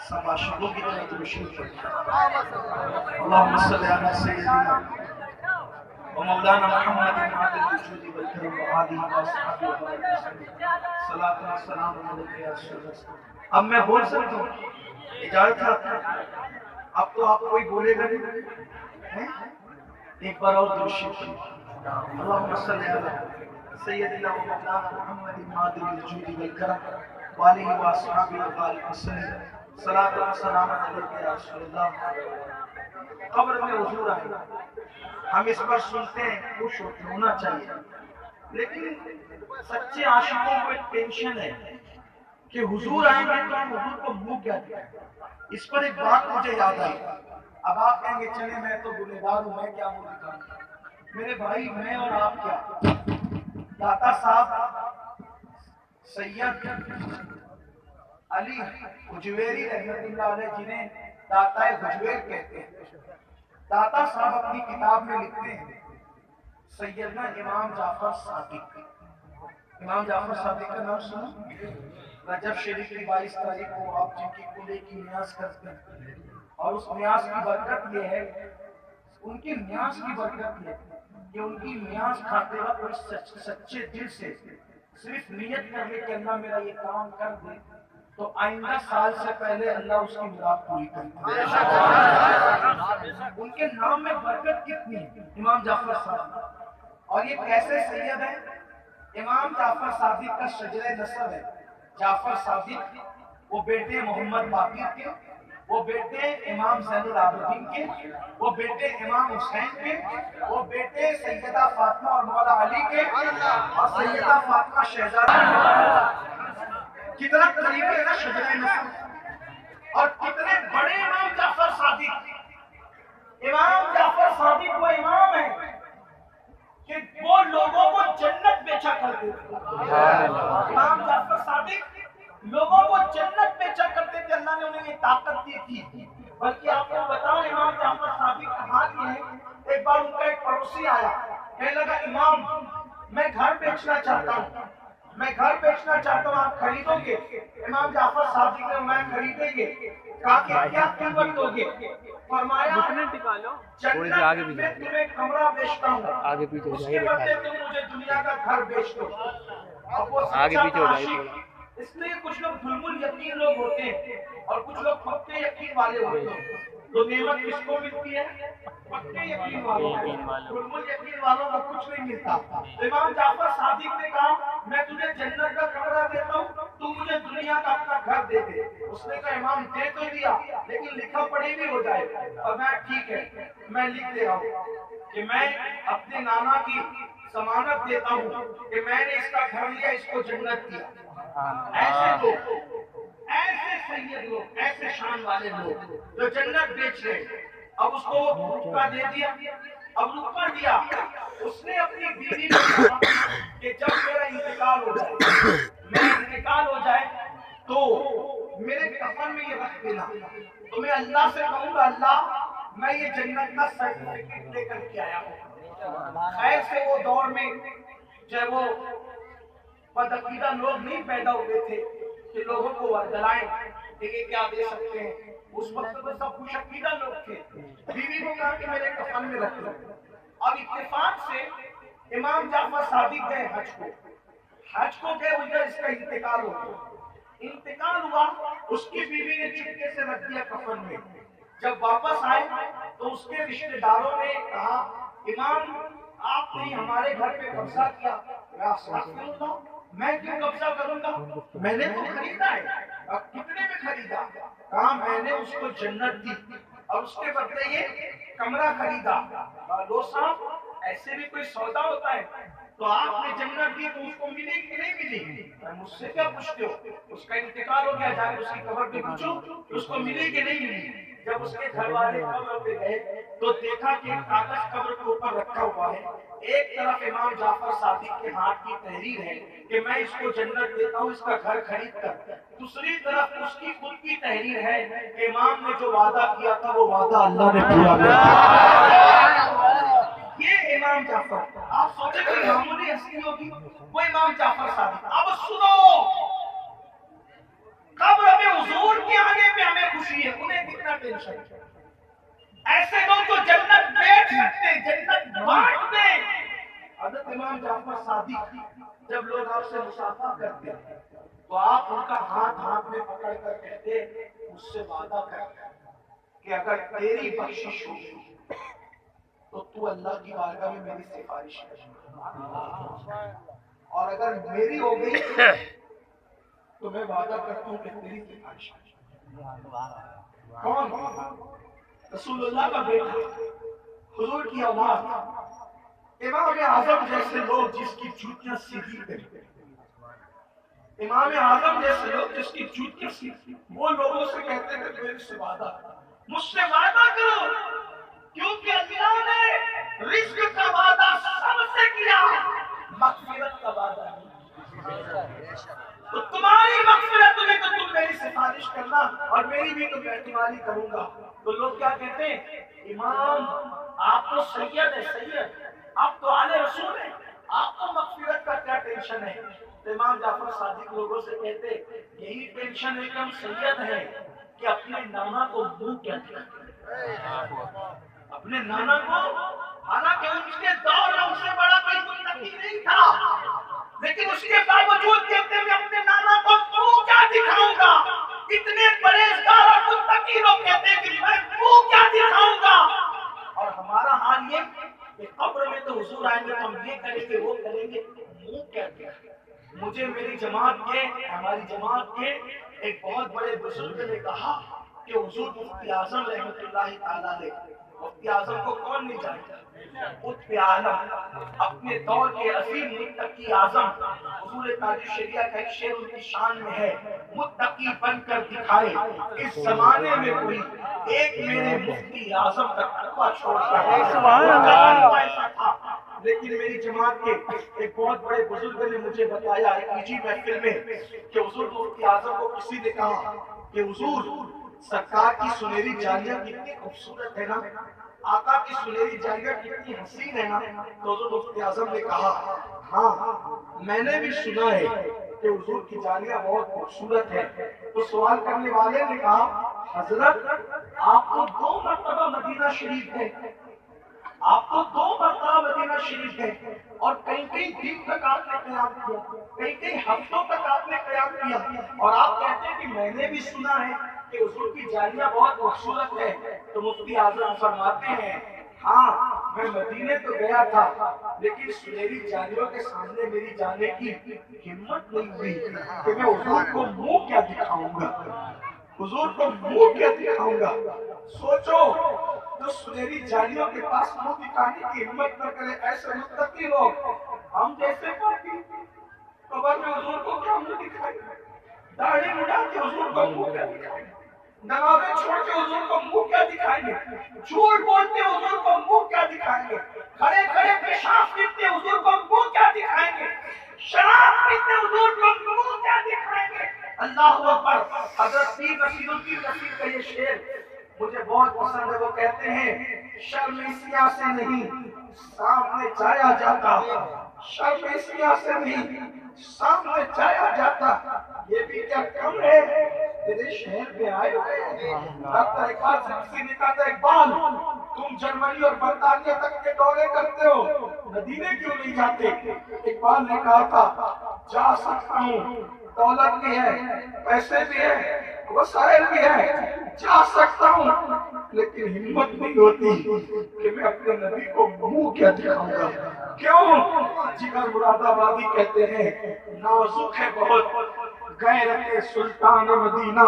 سماشدوں کی طرح تشریف اللہم صلی علی سیدنا ومولانا محمد معدل الوجود والکرم وآلہ وصحبہ وسلم صلاۃ و سلام علیہ یا رسول اللہ۔ اب میں بول سکتا ہوں، اجازت ہے؟ اب تو آپ کوئی بولے گا نہیں، ایک بار اور تشریف اللہم صلی علی سیدنا ومولانا محمد معدل الوجود والکرم وآلہ وصحبہ وسلم صلاۃ و سلام علیہ یا رسول اللہ۔ قبر میں حضور آئے، ہم اس پر سنتے ہیں، خوش ہونا چاہیے، لیکن سچے عاشقوں کو ایک ٹینشن ہے کہ حضور آئیں گے تو ہم حضور کو منہ کیا دکھائیں؟ اس پر ایک بات مجھے یاد آئی۔ اب آپ کہیں گے چلے میں تو گنہگار ہوں، میں کیا منہ دکھاؤں؟ میرے بھائی، میں اور آپ کیا، داتا صاحب سید علی حجویری رحمۃ اللہ علیہ، جنہیں داتا حجویر کہتے ہیں، داتا صاحب اپنی کتاب میں لکھتے ہیں سیدنا امام جعفر صادق۔ امام جعفر صادق کا نام سنا؟ رجب شریف کی 22 تاریخ کو آپ جن کی کلے کی نیاز کرتے ہیں، اور اس نیاز کی برکت یہ ہے، ان کی نیاز کی برکت یہ ہے کہ ان کی نیاز کھاتے وقت سچے دل سے صرف نیت کر لے کہ اللہ میرا یہ کام کر دے تو آئندہ سال سے پہلے اللہ اس کی مراد پوری کرتا ہے۔ ان کے نام میں برکت کتنی ہے، امام جعفر صادق۔ اور یہ کیسے سید ہے؟ امام جعفر صادق کا شجرہ نسب ہے، جعفر صادق وہ بیٹے محمد باقر کے، وہ بیٹے امام زین العابدین کے، وہ بیٹے امام حسین کے، وہ بیٹے سیدہ فاطمہ اور مولا علی کے، اور سیدہ فاطمہ شہزادی۔ کتنا قریب ہے نا شجرہ نسب، اور کتنے بڑے امام جعفر صادق۔ امام جعفر صادق وہ امام ہے کہ وہ لوگوں کو جنت بیچا کرتے تھے۔ امام جعفر صادق لوگوں کو جنت بیچا کرتے تھے، اللہ نے انہیں یہ طاقت دی تھی۔ بلکہ آپ کو بتاؤں امام جعفر صادق کہاں کے ہیں؟ ایک بار ان کا ایک پڑوسی آیا، کہنے لگا امام میں گھر بیچنا چاہتا ہوں، میں گھر بیچنا چاہتا ہوں، آپ خریدو گے؟ امام جعفر صادق نے میں خریدیں گے، کہا کہ کیا قیمت دو گے؟ فرمایا جنت میں تمہیں کمرہ بیچتا ہوں، اس کے بدلے تم مجھے دنیا کا گھر بیچ دو۔ اب وہ سچا تھا عاشق، اس لیے کچھ لوگ ظلم الیقین لوگ ہوتے ہیں اور کچھ لوگ پکے یقین والے ہوتے ہیں۔ تو نعمت کس کو ملتی ہے؟ پکے یقین والوں کو، بالکل یقین والوں کو کچھ نہیں ملتا۔ امام جعفر صادق نے کہا میں تجھے جنت کا کمرہ دیتا ہوں، تو مجھے دنیا کا اپنا گھر دے دے۔ اس نے کہا امام دے تو دیا لیکن لکھا پڑھی بھی ہو جائے، اور میں ٹھیک ہے میں لکھ دے رہا ہوں کہ میں اپنے نانا کی ضمانت دیتا ہوں کہ میں نے اس کا گھر لیا، اس کو جنت دیا۔ ایسے لوگ، ایسے سید لوگ، ایسے شان والے لوگ جو جنت بیچ رہے، اب اس کو رقبہ دے دیا، اب رقبہ دیا، اس نے اپنی بیوی کو کہا کہ جب میرا انتقال ہو جائے، میرا انتقال ہو جائے تو میرے کفن میں یہ رکھ دینا، تو میں اللہ سے کہوں گا اللہ میں یہ جنت کا سرٹیفکیٹ لے کر کے آیا ہوں۔ خیر سے وہ دور میں جب وہ بدعقیدہ لوگ نہیں پیدا ہوئے تھے کہ لوگوں کو ورگلائیں کہ یہ کیا دے سکتے ہیں، اس وقت تو سب خوش عقیدہ لوگ تھے۔ بیوی کو کہا کہ میرے کفن میں رکھ دو۔ اب اتفاق سے امام جعفر صادق گئے حج کو گئے، وجہ اس کا انتقال ہو گیا، انتقال ہوا، اس کی بیوی نے چپکے سے رکھ دیا کفن میں۔ جب واپس آئے تو اس کے رشتہ داروں نے کہا امام آپ نے ہمارے گھر پہ قبضہ کیا۔ میں کیوں قبضہ کروں گا، میں نے تو خریدا ہے۔ اب کتنے میں خریدا؟ کہا میں نے اس کو جنت دی اور اس کے بدلے یہ کمرہ خریدا۔ لو صاحب ایسے بھی کوئی سودا ہوتا ہے، تو آپ نے جنت دی تو اس کو ملی کہ نہیں ملی؟ مجھ سے کیا پوچھتے ہو؟ اس کا انتقال ہو گیا، جا کے اس کی قبر پہ پوچھو اس کو ملی کہ نہیں ملی۔ جب اس کے گھر والے قبر پہ گئے تو دیکھا کہ ایک کاغذ قبر کے اوپر رکھا ہوا ہے، ایک طرف امام جعفر صادق کے ہاتھ کی تحریر ہے کہ میں اس کو جنت دیتا ہوں اس کا گھر خرید کر، دوسری طرف اس کی خود کی تحریر ہے کہ امام نے جو وعدہ کیا تھا وہ وعدہ اللہ نے پورا کیا۔ یہ امام جعفر، آپ سوچیں کہ معمولی ہستی ہوگی، وہ امام جعفر صادق۔ اب سنو، قبر میں حضور کے آنے پہ ہمیں خوشی ہے، انہیں کتنا ٹینشن ہے۔ ایسے لوگ جو جنت بیچ سکتے، جنت بانٹ دیں۔ حضرت امام جعفر صادق جب لوگ آپ سے مصافحہ کرتے تو آپ ان کا ہاتھ میں پکڑ کر کہتے مجھ سے وعدہ کر کہ اگر تیری بخشش ہوگی تو تو اللہ کی بارگاہ میں میری سفارش کر، اور اگر میری ہو گئی تو میں وعدہ کرتا ہوں کہ تیری سفارش کر۔ کون؟ رسول اللہ کا بیٹا، حضور کی اولاد، امام اعظم جیسے لوگ جس کی جوتیاں سیدھی کرتے، امام اعظم جیسے لوگ جس کی جوتیاں سیدھی، وہ لوگوں سے کہتے ہیں کہ میرے سے وعدہ کرو، مجھ سے وعدہ کرو، کیونکہ اللہ نے رزق کا وعدہ سب سے کیا، مغفرت کا وعدہ نہیں۔ تو تمہاری مغفرت میں تو تم میری سفارش کرنا اور میری بھی تو میں تمہاری کروں گا۔ تو لوگ کیا کہتے ہیں امام آپ تو سید ہے، سید آپ تو آل رسول ہیں، آپ کو مغفرت کا کیا ٹینشن ہے؟ تو امام جعفر صادق لوگوں سے کہتے یہی ٹینشن ہے کہ ہم سید ہیں کہ اپنے نانا کو منہ کیا دکھاتے، اپنے نانا کو، حالانکہ ان کے دور میں ان سے بڑا کوئی متقی نہیں تھا، لیکن اس کے باوجود کہتے ہیں اپنے نانا کو منہ کیا دکھاؤں گا۔ اتنے پرہیزگار اور متقی لوگ کہتے ہیں کہ میں منہ کیا دکھاؤں گا۔ اور ہمارا حال یہ کہ قبر میں تو حضور آئیں گے تو ہم یہ کریں گے وہ کریں گے، منہ کیا دکھاؤں گا۔ مجھے میری جماعت کے، ہماری جماعت کے ایک بہت بڑے بزرگ نے کہا کہ حضور مفتی اعظم رحمۃ اللہ تعالیٰ علیہ، مفتی اعظم کو کون نہیں جانتا، قطب عالم، اپنے دور کے عظیم متقی اعظم، حضور تاج الشریعہ کا ایک شعر ان کی شان میں ہے، متقی بن کر دکھائے اس زمانے میں کوئی ایک میرے مفتی اعظم کا تقویٰ چھوڑ کر، سبحان اللہ، ایسا تھا۔ لیکن میری جماعت کے ایک بہت بڑے بزرگ نے مجھے بتایا ایک نجی محفل میں کہ حضور مفتی اعظم کو کسی نے کہا کہ حضور سرکار کی سنہری جالیاں کتنی خوبصورت ہے نا، آقا کی سنہری جالیاں کتنی حسین ہے نا، تو حضور مفتی اعظم نے کہا ہاں میں نے بھی سنا ہے کہ حضور کی جالیاں بہت خوبصورت ہے۔ تو سوال کرنے والے نے کہا حضرت آپ تو 2 مرتبہ مدینہ شریف گئے، آپ تو 2 مرتبہ مدینہ شریف گئے اور کئی دن تک آپ نے قیام کیا، کئی ہفتوں تک آپ نے قیام کیا، اور آپ کہتے ہیں کہ میں نے بھی سنا ہے کہ حضور کی جالیاں بہت خوبصورت ہے، تو مفتی اعظم فرماتے ہیں ہاں میں مدینے تو گیا تھا لیکن سنہری جالیوں کے سامنے میری جانے کی ہمت نہیں ہوئی کہ میں حضور کو منہ کیا دکھاؤں گا، حضور کو منہ کیا دکھاؤں گا۔ سوچو جو سنہری جالیوں کے پاس منہ دکھانے کی ہمت نہ کرے، ایسے متقی لوگ ہم جیسے پاپی قبر میں حضور کو کیا منہ دکھائیں گے، داڑھی مڈا کے حضور کو منہ کیا دکھائیں گے، نمازیں چھوڑ کے حضور کو منہ کیا دکھائیں گے، جھوٹ بولتے حضور کو منہ کیا دکھائیں گے، کھڑے کھڑے پیشاب پیتے حضور کو منہ کیا دکھائیں گے، شراب پیتے حضور کو منہ کیا دکھائیں گے۔ اللہ اکبر۔ حضرت پیر رشید الدین رشید کا یہ شعر مجھے بہت پسند ہے، وہ کہتے ہیں شرم اسیاں سے نہیں سامنے جایا جاتا، شرم اسیاں سے نہیں سامنے جایا جاتا، یہ بھی کیا کم ہے تیرے شہر میں آئے ہوئے۔ ڈاکٹر اقبال سے کسی نے کہا تھا اقبال تم جرمنی اور برطانیہ تک کے دورے کرتے ہو، مدینے کیوں نہیں جاتے؟ اقبال نے کہا تھا جا سکتا ہوں، دولت بھی ہے، پیسے بھی ہے، وسائل بھی ہے، جا سکتا ہوں لیکن ہمت نہیں ہوتی کہ میں اپنے نبی کو منہ کیا دکھاؤں گا۔ کیوں؟ جگر مراد آبادی کہتے ہیں نازک ہے بہت غیرت سلطان مدینہ،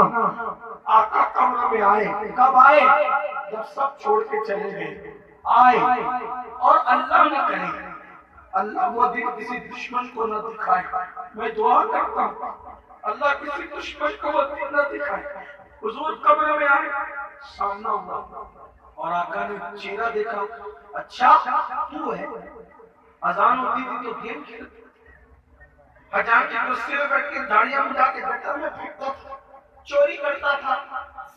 آقا قبر میں آئے، کب آئے؟ جب سب چھوڑ کے چلے گئے، آئے اور اللہ نے کہے اللہ وہ دن کسی دشمن کو نہ دکھائے، میں دعا کرتا ہوں اللہ کسی دشمن کو وہ دن نہ دکھائے۔ حضور قبر میں آئے، سامنا ہوا اور آقا نے چہرہ دیکھا، اچھا تو ہے؟ اذان ہوتی تھی تو گیم کھیلتے، حجام کی کرسی میں بیٹھ کے داڑیاں مڈا کے گٹر میں پھینکتا تھا، چوری کرتا تھا،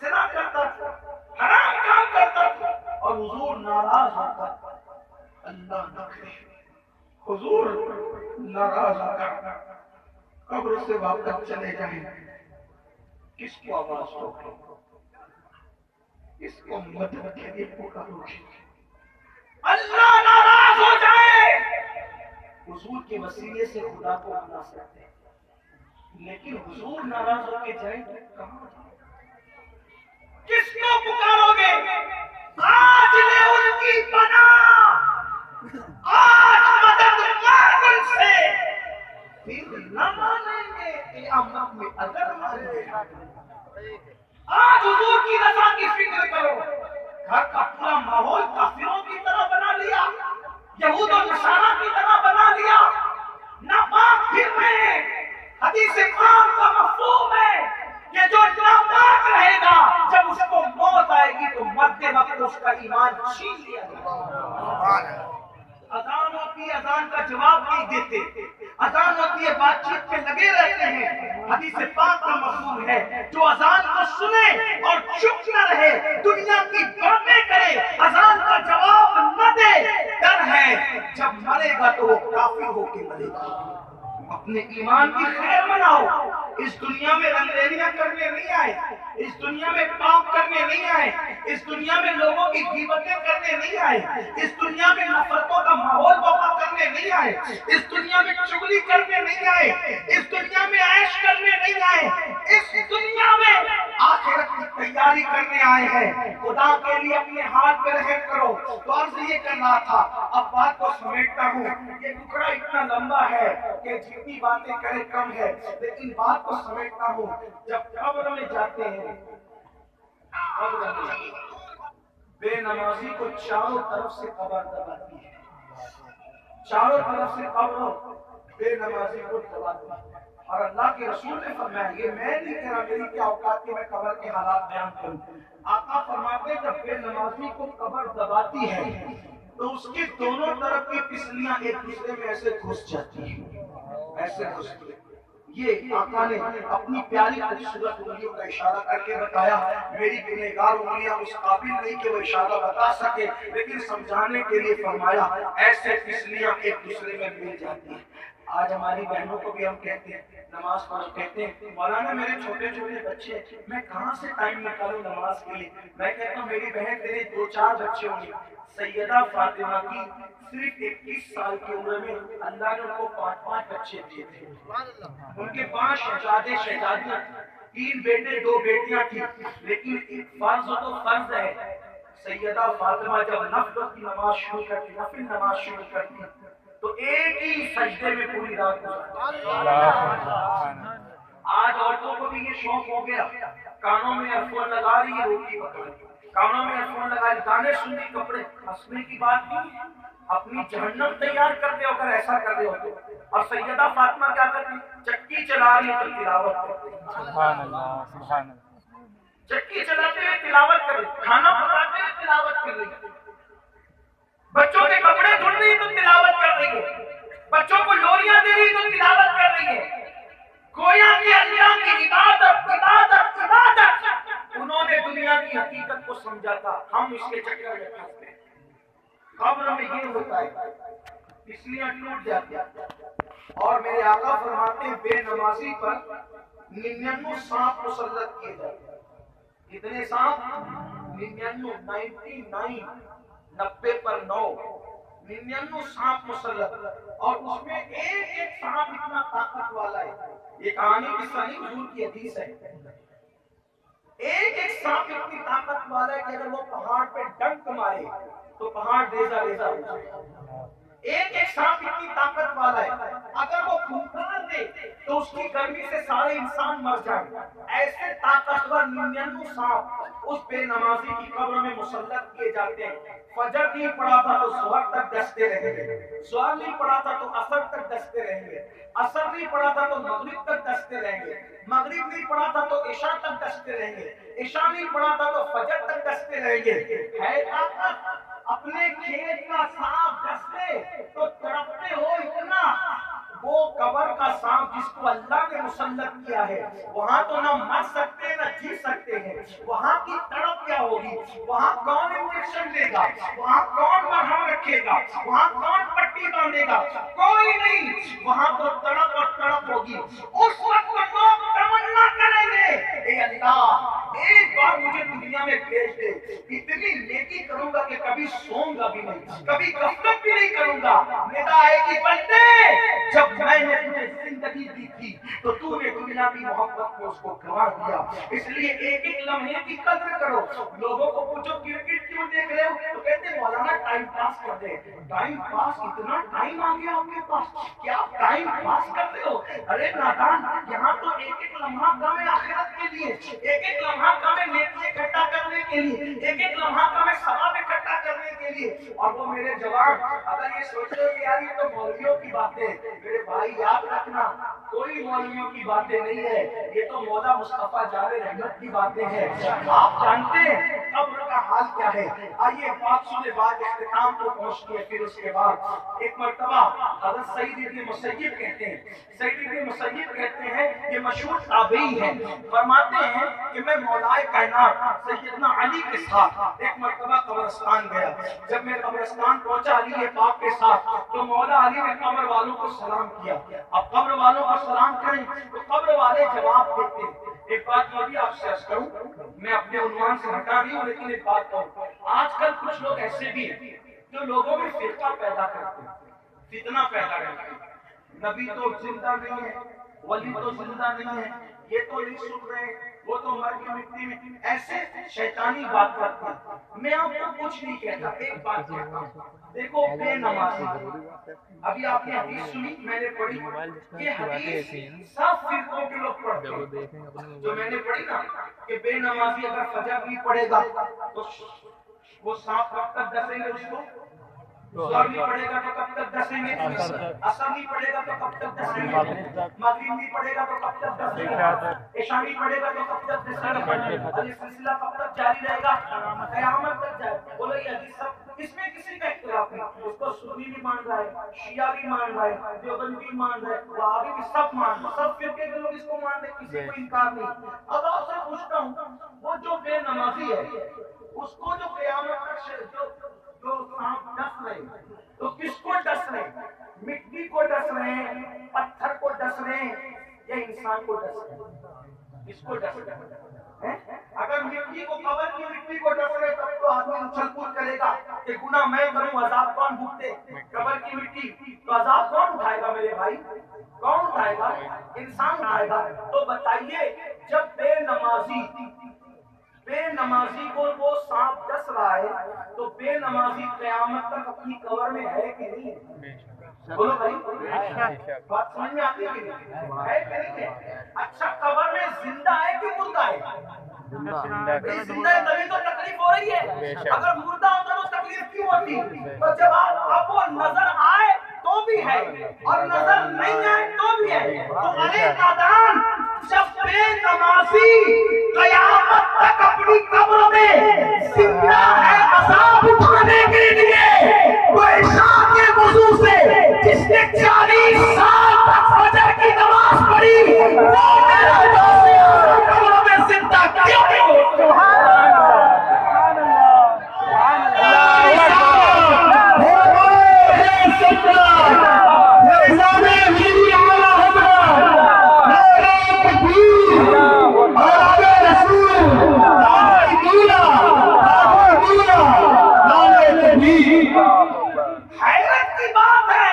زنا کرتا تھا، حرام کام کرتا تھا اور حضور ناراض ہوتا تھا۔ اللہ نہ کرے حضور ناراض ہو کر قبر سے واپس چلے جائیں، کس کو آواز ٹوکے، کس کو مدد کے لیے پکارو گے؟ اللہ ناراض ہو جائے حضور کے وسیلے سے خدا کو منا سکتے ہیں، لیکن حضور ناراض ہو کے جائیں تو کہاں جائیں؟ کس کو پکارو گے؟ آج لے ان کی پناہ، آج مدد مانگ ان سے، پھر نہ مانیں گے قیامت میں اگر مان گے۔ آج حضور کی رضا کی فکر کرو، گھر کا پورا ماحول کافروں کی طرح بنا لیا، یہود و نصارہ کی طرح بنا لیا، ناپاک پھر رہے ہیں۔ حدیث پاک کا مفہوم ہے کہ جو ناپاک رہے گا جب اس کو موت آئے گی تو مرتے وقت اس کا ایمان چھین لیا جائے۔ اذان ہوتی ہے، اذان کا جواب نہیں دیتے، اذان ہوتی ہے بات چیت پہ لگے رہتے ہیں۔ حدیث پاک کا مفہوم ہے جو اذان کو سنے اور چپ نہ رہے، دنیا کی باتیں کرے، اذان کا جواب نہ دے، ڈر ہے جب مرے گا تو وہ کافر ہو کے مرے گا۔ اپنے ایمان کی خیر مناؤ، اس دنیا میں رنگریلیاں کرنے نہیں آئے، اس دنیا میں پاپ کرنے نہیں آئے، اس دنیا میں لوگوں کی غیبتیں کرنے نہیں آئے، اس دنیا میں نفرتوں کا ماحول برپا کرنے نہیں آئے، اس دنیا میں چغلی کرنے نہیں آئے، اس دنیا میں عیش کرنے نہیں آئے، اس دنیا میں آخرت کی تیاری کرنے آئے ہیں۔ خدا کے لیے اپنے ہاتھ پہ رحم کرو۔ تو عرض یہ کر رہا تھا، اب بات کو سمیٹتا ہوں، یہ ٹکڑا اتنا لمبا ہے کہ جتنی باتیں کریں کم ہے، لیکن بات کو سمیٹتا ہوں۔ جب قبر میں جاتے ہیں، قبر میں بے نمازی کو چاروں طرف سے قبر دباتی ہے، چاروں طرف سے قبر بے نمازی کو دباتی ہے، اور اللہ کے رسول نے فرمایا، یہ میں نہیں کہہ رہا، میری کیا اوقات کہ میں قبر کے حالات بیان کروں۔ آقا فرماتے ہیں جب بے نمازی کو قبر دباتی ہے تو اس کی دونوں طرف کی پسلیاں ایک دوسرے میں ایسے گھس جاتی ہیں، ایسے گھستی ہیں۔ یہ آقا نے اپنی پیاری خوبصورت انگلیوں کا اشارہ کر کے بتایا۔ میری گنہگار انگلیاں اس قابل نہیں کہ وہ اشارہ بتا سکے، لیکن سمجھانے کے لیے فرمایا ایسے پسلیاں ایک دوسرے میں مل جاتی ہیں۔ آج ہماری بہنوں کو بھی ہم کہتے ہیں نماز پڑھو، کہتے ہیں مولانا میرے چھوٹے چھوٹے بچے، میں کہاں سے ٹائم نکالوں نماز کے لیے؟ میں کہتا ہوں میری بہن تیرے 2-4 بچے ہوں گے۔ سیدہ فاطمہ کی صرف 21 سال کی عمر میں اللہ نے ان کو 5 بچے دیے تھے، ان کے 5 شہزادے شہزادیاں، 3 بیٹے 2 بیٹیاں تھیں، لیکن ایک فرض تو فرض ہے، سیدہ فاطمہ جب نفل کی نماز شروع کرتی، نفل نماز شروع کرتی تو ایک ہی سجدے میں پوری رات گزارتی۔ آج عورتوں کو بھی یہ شوق ہو گیا، کانوں میں ایئر فون لگا رہی ہے، روٹی پکا رہی ہے، کانوں میں ایئر فون لگا رہی، گانے سن رہی، کپڑے ہنسنے کی بات نہیں، اپنی جہنم تیار کر دے اگر ایسا کر رہے ہو تو۔ اور سیدہ فاطمہ کیا کرتی، چکی چلا رہی تو تلاوت کرتی، سبحان اللہ سبحان اللہ۔ چکی چلاتے ہوئے تلاوت کر رہی، کھانا پکاتے ہوئے تلاوت کر رہی، بچوں کے کپڑے دھل رہی تو تلاوت کر رہی ہے، بچوں کو لوریاں دے رہی تو تلاوت کر رہی ہے۔ گویا کہ اللہ کی عبادت عبادت عبادت، انہوں نے دنیا کی حقیقت کو سمجھا تھا، ہم اس کے چکر میں پھنستے ہیں۔ قبر میں یہ ہوتا ہے، پسلیاں ٹوٹ جاتی ہیں، اور میرے آقا فرماتے ہیں بے نمازی پر 99 سانپ مسلط کیے جاتے ہیں۔ کتنے سانپ؟ 99، 90 پر 9، 99 سانپ مسلط، اور اس میں ایک سانپ اتنا طاقت والا ہے، یہ کہانی قصہ نہیں، حضور کی حدیث ہے، ایک سانپ اتنی طاقت والا ہے کہ اگر وہ پہاڑ پہ ڈنک مارے تو پہاڑ ریزہ ریزہ ہو جائے۔ ایک سانپ اتنی طاقت والا ہے، اگر وہ پھنکار دے تو اس کی گرمی سے سارے انسان مر جائیں۔ ایسے طاقتور 99 سانپ اس بے نمازی کی قبر میں مسلط کیے جاتے ہیں۔ فجر نہیں پڑا تھا تو ظہر تک ڈستے رہیں گے، ظہر نہیں پڑا تھا تو عصر تک ڈستے رہیں گے، عصر نہیں پڑا تھا تو مغرب تک ڈستے رہیں گے، مغرب نہیں پڑا تھا تو عشاء تک ڈستے رہیں گے، عشاء نہیں پڑا تھا تو فجر تک ڈستے رہیں گے۔ ہے طاقت، اپنے کھیت کا سانپ ڈستے تو تڑپتے ہو اتنا، وہ قبر کا سانپ جس کو اللہ نے مسلط کیا ہے، وہاں تو نہ مر سکتے نہ جی سکتے ہیں، وہاں کی تڑپ کیا ہوگی، وہاں کون انجیکشن دے گا، وہاں کون مرہم رکھے گا، وہاں کون پٹی باندھے گا، کوئی نہیں، وہاں تو تڑپ اور تڑپ ہوگی۔ اس وقت لوگ تمنا کریں گے، اے اللہ ایک بار مجھے دنیا میں بھیج دے، اتنی نیکی کروں گا کہ کبھی سوؤں گا بھی نہیں، کبھی غفلت بھی نہیں کروں گا۔ ندا ہے کہ بندے جب میں نے تجھے زندگی دی تھی تو تو نے دنیا کی محبت کو اس کو گنوا دیا، اس لیے ایک ایک لمحے کی قدر کرو۔ لوگوں کو پوچھو کرکٹ کیوں دیکھ رہے ہو تو کہتے ہیں مولانا ٹائم پاس کر دے۔ ٹائم پاس، اتنا ٹائم آ گیا آپ کے پاس، کیا آپ ٹائم پاس کرتے ہو؟ ارے نادان، یہاں تو ایک ایک لمحہ کام ہے آخرت کے لیے، ایک ایک لمحہ کام ہے نیکی اکٹھا کرنے کے لیے، ایک ایک لمحہ کام ہے ثواب اکٹھا کرنے کے لیے۔ اور وہ میرے جوان اگر یہ سوچتے ہو کہ یار یہ تو مولویوں کی باتیں، میرے بھائی یاد رکھنا کوئی مولویوں کی باتیں نہیں ہے، یہ تو مولا مصطفیٰ جار رحمت کی باتیں ہیں۔ آپ جانتے ہیں قبر کا حال کیا ہے؟ آئیے بات سنے، بات اختتام کو پہنچتی ہے۔ پھر اس کے بعد ایک مرتبہ حضرت سعید ابن مسیب کہتے ہیں، سعید ابن مسیب کہتے ہیں، یہ مشہور تابعی ہیں، فرماتے ہیں کہ میں مولائے کائنات سیدنا علی کے ساتھ ایک مرتبہ قبرستان گیا۔ جب میں قبرستان پہنچا علی پاک کے ساتھ تو مولا علی نے قبر والوں کو سلام کیا۔ اب قبر والوں کو سلام کریں تو قبر والے جواب دیتے ہیں۔ ایک بات یہ بھی آپ سے عرض کروں، میں اپنے عنوان سے ہٹا نہیں ہوں لیکن ایک بات کہوں، آج کل کچھ لوگ ایسے بھی ہیں جو لوگوں میں فرقہ پیدا کرتے ہیں، فتنہ پیدا کرتے ہیں، نبی تو زندہ نہیں ہے، ولی تو زندہ نہیں ہے، یہ تو نہیں سن رہے، وہ تو مر کی مٹی میں، ایسے شیطانی بات کرتے ہیں۔ میں آپ کو کچھ نہیں کہتا، ایک بات کہتا ہوں، دیکھو بے نمازی، ابھی آپ نے حدیث سنی، میں نے پڑھی، یہ حدیث سب فرقوں کے لوگ پڑھتے ہیں، جو میں نے پڑھی نا کہ بے نمازی اگر فجر نہیں پڑھے گا تو وہ سانپ کب تک ڈسیں گے اس کو، ظہر نہیں پڑھے گا تو کب تک ڈسیں گے، عصر نہیں پڑھے گا تو کب تک ڈسیں گے، مغرب نہیں پڑھے گا تو کب تک ڈسیں گے، عشاء نہیں پڑھے گا تو کب تک ڈسیں گے، اور یہ سلسلہ کب تک جاری رہے گا، قیامت تک جائے۔ بولو یہ حدیث سب، اس میں کسی کا اختلاف نہیں، اس کو سنی بھی مان رہا ہے، شیعہ بھی مان رہا ہے، دیوبندی بھی مان رہا ہے، وہابی بھی، سب مان رہا ہے، سب فرقے کے لوگ اس کو مان رہے ہیں، کسی کو انکار نہیں۔ اب آپ سے پوچھتا ہوں، وہ جو بے نمازی ہے اس کو جو قیامت تک جو سانپ ڈس رہے ہیں تو کس کو ڈس رہے ہیں؟ مٹی کو ڈس رہے ہیں، پتھر کو ڈس رہے ہیں، یا انسان کو ڈس رہے ہیں؟ کس کو ڈس رہے ہیں؟ اگر مٹی کو، قبر کی مٹی کو ڈس رہے تب تو آدمی اچھل کود کرے گا کہ گناہ میں کروں عذاب کون بھگتے، قبر کی مٹی تو عذاب کون اٹھائے گا میرے بھائی؟ کون اٹھائے گا؟ انسان اٹھائے گا. تو بتائیے جب بے نمازی کو وہ سانپ ڈس رہا ہے تو بے نمازی قیامت تک اپنی قبر میں ہے کہ نہیں؟ بولو بھائی بات سمجھ میں آتی ہے کہ نہیں؟ ہے کہ نہیں ہے؟ اچھا قبر میں زندہ ہے کہ مردہ ہے؟ زندہ ہے تبھی تو تکلیف ہو رہی ہے. اگر مردہ ہوتا تو تکلیف کیوں ہوتی؟ تو جب آپ کو نظر آئے تو بھی ہے اور نظر نہیں آئے تو بھی ہے. تو ارے نادان جب بے نمازی قیامت تک اپنی قبر میں زندہ ہے عذاب اٹھانے کے لیے وہ عشاء کے وضو سے جس نے 40 سال تک فجر کی نماز پڑھی وہ میرا دوست قبر میں زندہ کیوں نہیں ہو؟ سبحان اللہ حیرت کی بات ہے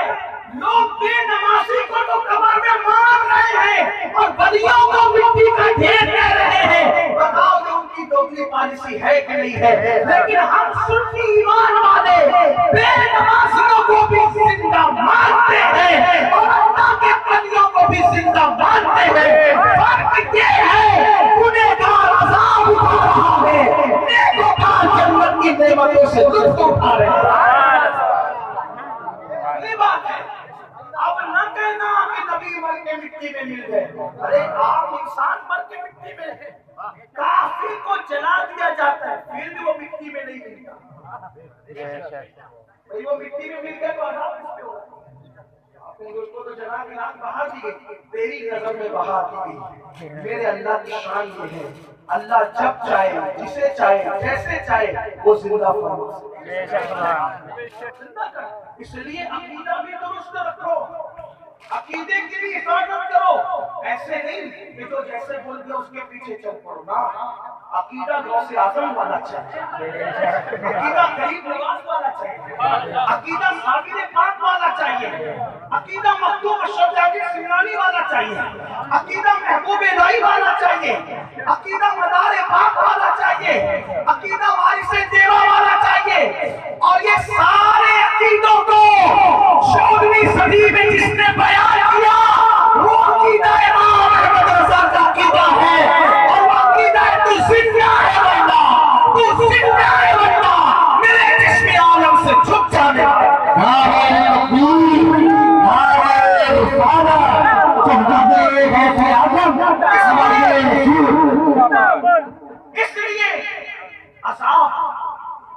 لوگ بے نمازی کو تو قبر میں مار رہے ہیں اور ولیوں کو مٹی کا ڈھیر کہہ رہے ہیں. بتاؤ جو ان کی دوگلی پالیسی ہے کہ نہیں ہے؟ لیکن ہم سنی ایمان والے بے نمازیوں کو بھی زندہ مانتے ہیں اور اللہ کے ولیوں کو بھی زندہ مانتے ہیں. فرق یہ ہے گنہگار عذاب اٹھا رہا ہے نیکوکار جنت کی نعمتوں سے لطف اٹھا رہے ہیں. یہ بات ہے. اب نہ کہنا کہ نبی مر کے مٹی میں مل گئے. ارے عام انسان مر کے مٹی میں ہے. کافر کو جلا دیا جاتا ہے پھر بھی وہ مٹی میں نہیں ملتا. بھئی وہ مٹی میں مل گئے تو عذاب کس پہ ہوگا؟ اس کو تو جلا کے آگ بہا دی گئی. تیری نظر میں بہا دی گئی. میرے اللہ کی شان یہ ہے اللہ جب چاہے جسے چاہے جیسے چاہے وہ زندہ فرما. اس لیے عقیدہ بھی درست رکھو عقیدے کی بھی حفاظت کرو. ایسے نہیں کہ تو جیسے بول دیا اس کے پیچھے چل پڑو نا. عقیدہ غوث اعظم والا چاہیے. عقیدہ غریب نواز والا چاہیے. عقیدہ صابر پاک والا چاہیے. عقیدہ مخدوم الشجاعی سمنانی والا چاہیے. عقیدہ محبوب الہی والا چاہیے. عقیدہ مدار پاک والا چاہیے. عقیدہ وارث دیوا والا چاہیے. اور یہ سارے عقیدوں کو 14ویں صدی میں جس نے بیان کیا وہ عقیدہ امام احمد رضا کا عقیدہ ہے. اور وہ عقیدہ ہے تو زندہ ہے بندہ تو زندہ ہے بندہ میرے جسم عالم سے چھپ جانے اس لیے عذاب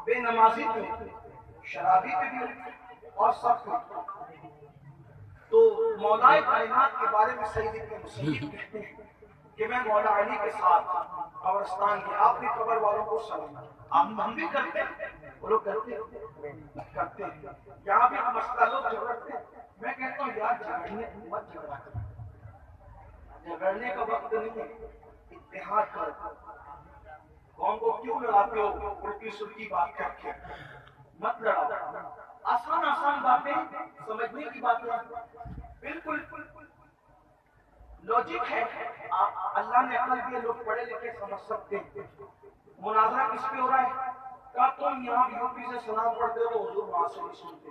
بے نمازی پہ شرابی پہ بھی اور سب پہ. تو مولا کائنات کے بارے میں سید ابن مسیب کہتے ہیں کہ میں مولا علی کے ساتھ قبرستان کی آپ نے قبر والوں کو سلام آپ ہم بھی کرتے ہیں وہ لوگ کرتے ہیں. یہاں بھی مسئلہ لوگ جھگڑتے ہیں. میں کہتا ہوں یار جھگڑنے مت جھگڑا کرو. جھگڑنے کا وقت نہیں ہے. اتحاد کرو. قوم کو کیوں لڑاتے ہو الٹی سلٹی بات کر کے؟ مت لڑاؤ. آسان آسان باتیں سمجھنے کی باتیں بالکل لوجک ہے. اللہ نے عقل دیا لوگ پڑھے لکھے سمجھ سکتے ہیں. مناظرہ کس پہ ہو رہا ہے؟ کہا تم یہاں یوپی سے سلام پڑھتے ہو تو حضور وہاں سے نہیں سنتے.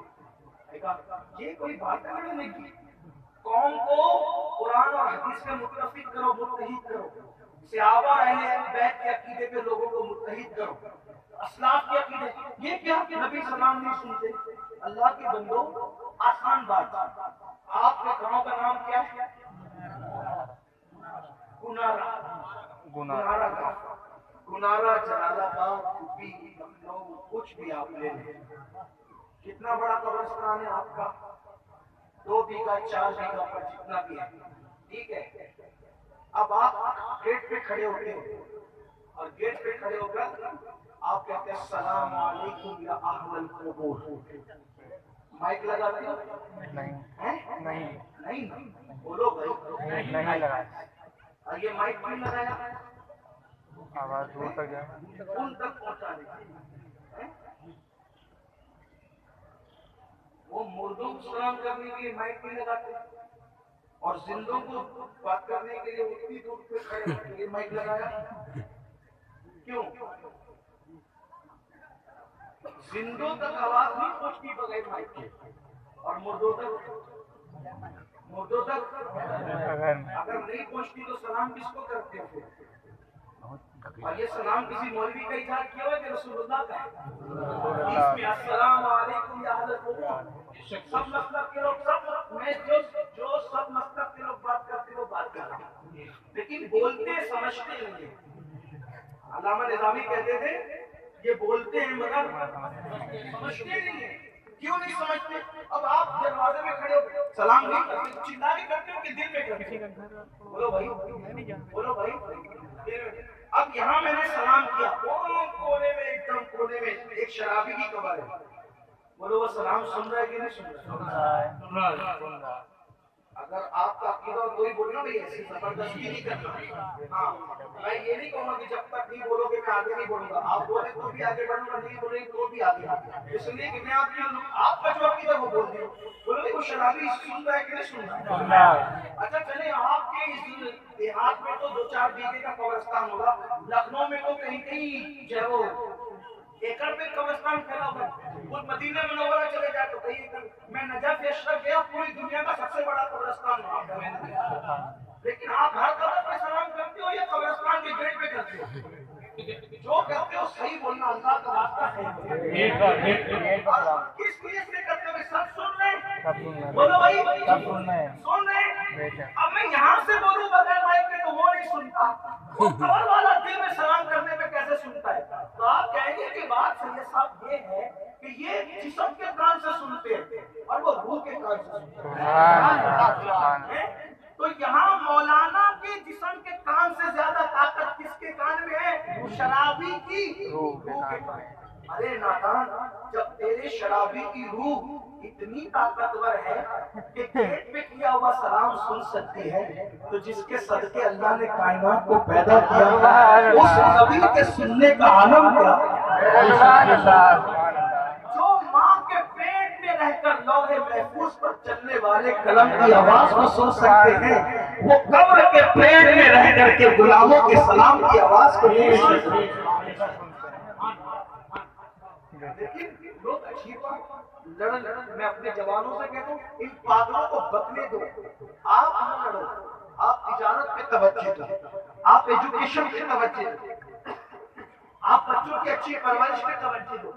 یہ کوئی بات ہے نہیں کی. قوم کو قرآن اور حدیث میں متفق کرو متحد کرو. صحابہ اور اہل بیت کے عقیدے پہ لوگوں کو متحد کرو. اسلاف کے عقیدے یہ کیا نبی سلام نہیں سنتے. اللہ کے بندوں آسان بات. آپ کے گاؤں کا نام کیا ہے؟ گنارا جلال آباد یوپی لکھنؤ کچھ بھی آپ لے لیں. کتنا بڑا قبرستان ہے آپ کا؟ 2 بیگھہ 4 بیگھہ پر جتنا بھی ہے. ٹھیک ہے. اب آپ گیٹ پہ کھڑے ہوتے ہیں اور گیٹ پہ کھڑے ہو کر آپ کہتے ہیں السلام علیکم یا اہل القبور. مائک لگا دیا؟ نہیں بولو بھائی نہیں لگا. اور یہ مائک کیوں لگایا؟ آواز دور تک جائے ان تک پہنچانے کے. وہ مردوں کو سلام کرنے کے لیے مائک نہیں لگاتے. اور زندوں کو بات کرنے کے لیے اتنی دور پہ کھڑے ہیں، یہ مائک لگایا کیوں؟ زندوں تک آواز نہیں پہنچتی بغیر مائک کے، اور مردوں تک اگر نہیں پہنچتی تو سلام کس کو کرتے ہیں؟ اور یہ سلام کسی مولوی کا ایجاد کیا ہوا کہ رسول اللہ کا ہے؟ اس میں السلام علیکم یا اہل القبور، سب مطلب کے لوگ، سب میں جو سب مطلب کے لوگ بات کرتے وہ بات کر رہا ہوں، لیکن بولتے سمجھتے نہیں ہیں۔ علامہ نظامی کہتے تھے یہ بولتے ہیں مگر سمجھتے نہیں ہیں۔ کیوں نہیں سمجھتے؟ اب آپ دروازے میں کھڑے ہو سلام نہیں کرتے، چلا کے کرتے ہو کہ دل میں کرتے ہو؟ بولو بھائی، بولو بھائی، اب یہاں میں نے سلام کیا، کونے میں ایک دم کونے میں ایک شرابی کی قبر ہے، بولو وہ سلام سن رہا ہے کہ نہیں سن رہا؟ اگر آپ کا عقیدہ اور کوئی بولنا بھائی ایسی زبردستی نہیں کرنا، ہاں میں یہ نہیں کہوں گا کہ جب تک نہیں بولو گے میں آگے نہیں بڑھوں گا، آپ بولے تو بھی آگے بڑھوں گا، نہیں بولے تو بھی آگے، اس لیے کہ میں آپ کا جو عقیدہ وہ بول دوں، بولو وہ شرابی سن رہا ہے کہ نہیں سن رہا؟ اچھا چلے آپ کے اس دیہات میں تو 2-4 بیگھے کا قبرستان ہوگا، لکھنؤ میں تو کہیں کہیں جو ہے وہ ایکڑ میں قبرستان پھیلا ہوا ہے، خود مدینہ منورہ چلے جائے تو کہیں ایکڑ، میں نجف اشرف گیا، پوری دنیا کا سب سے بڑا قبرستان وہاں پہ ہے، لیکن آپ ہر قبر پہ سلام کرتے ہو یا قبرستان کے گیٹ پہ کرتے ہو؟ جو کرتے ہو صحیح بولنا، اللہ کا واسطہ ہے، کس نیت سے کرتے ہو؟ سب سن رہے ہیں؟ بولو بھائی سب سن رہے ہیں، سن رہے ہیں؟ اب میں یہاں سے بولوں بغیر مائک کے تو وہ نہیں سنتا، وہ قبر والا دل میں سلام کرنے پہ کیسے سنتا ہے؟ تو آپ کہیں گے کہ بات سید صاحب یہ ہے کہ یہ جسم کے کان سے سنتے ہیں اور وہ روح کے کان سے سنتے ہیں، تو یہاں مولانا کے جسم کے کان سے زیادہ طاقت کس کے کان میں ہے؟ شرابی کی روح کے کان میں۔ ارے نادان، جب تیرے شرابی کی روح اتنی طاقتور ہے کہ گیٹ پہ کیا ہوا سلام سن سکتی ہے، تو جس کے صدقے اللہ نے کائنات کو پیدا کیا اس نبی کے سننے کا عالم کیا؟ جو ماں کے پیٹ میں رہ کر لوح محفوظ پر چلنے والے قلم کی آواز کو سن سکتے ہیں، وہ قبر کے پیٹ میں رہ کر کے غلاموں کے سلام کی آواز کو نہیں سن سکتے۔ لیکن لوگ اچھی بات میں اپنے جوانوں سے کہتا ہوں ان پاگلوں کو بکنے دو، آپ نہ لڑو، آپ تجارت پہ توجہ دو، آپ ایجوکیشن پہ توجہ دو، آپ بچوں کی اچھی پرورش پہ توجہ دو،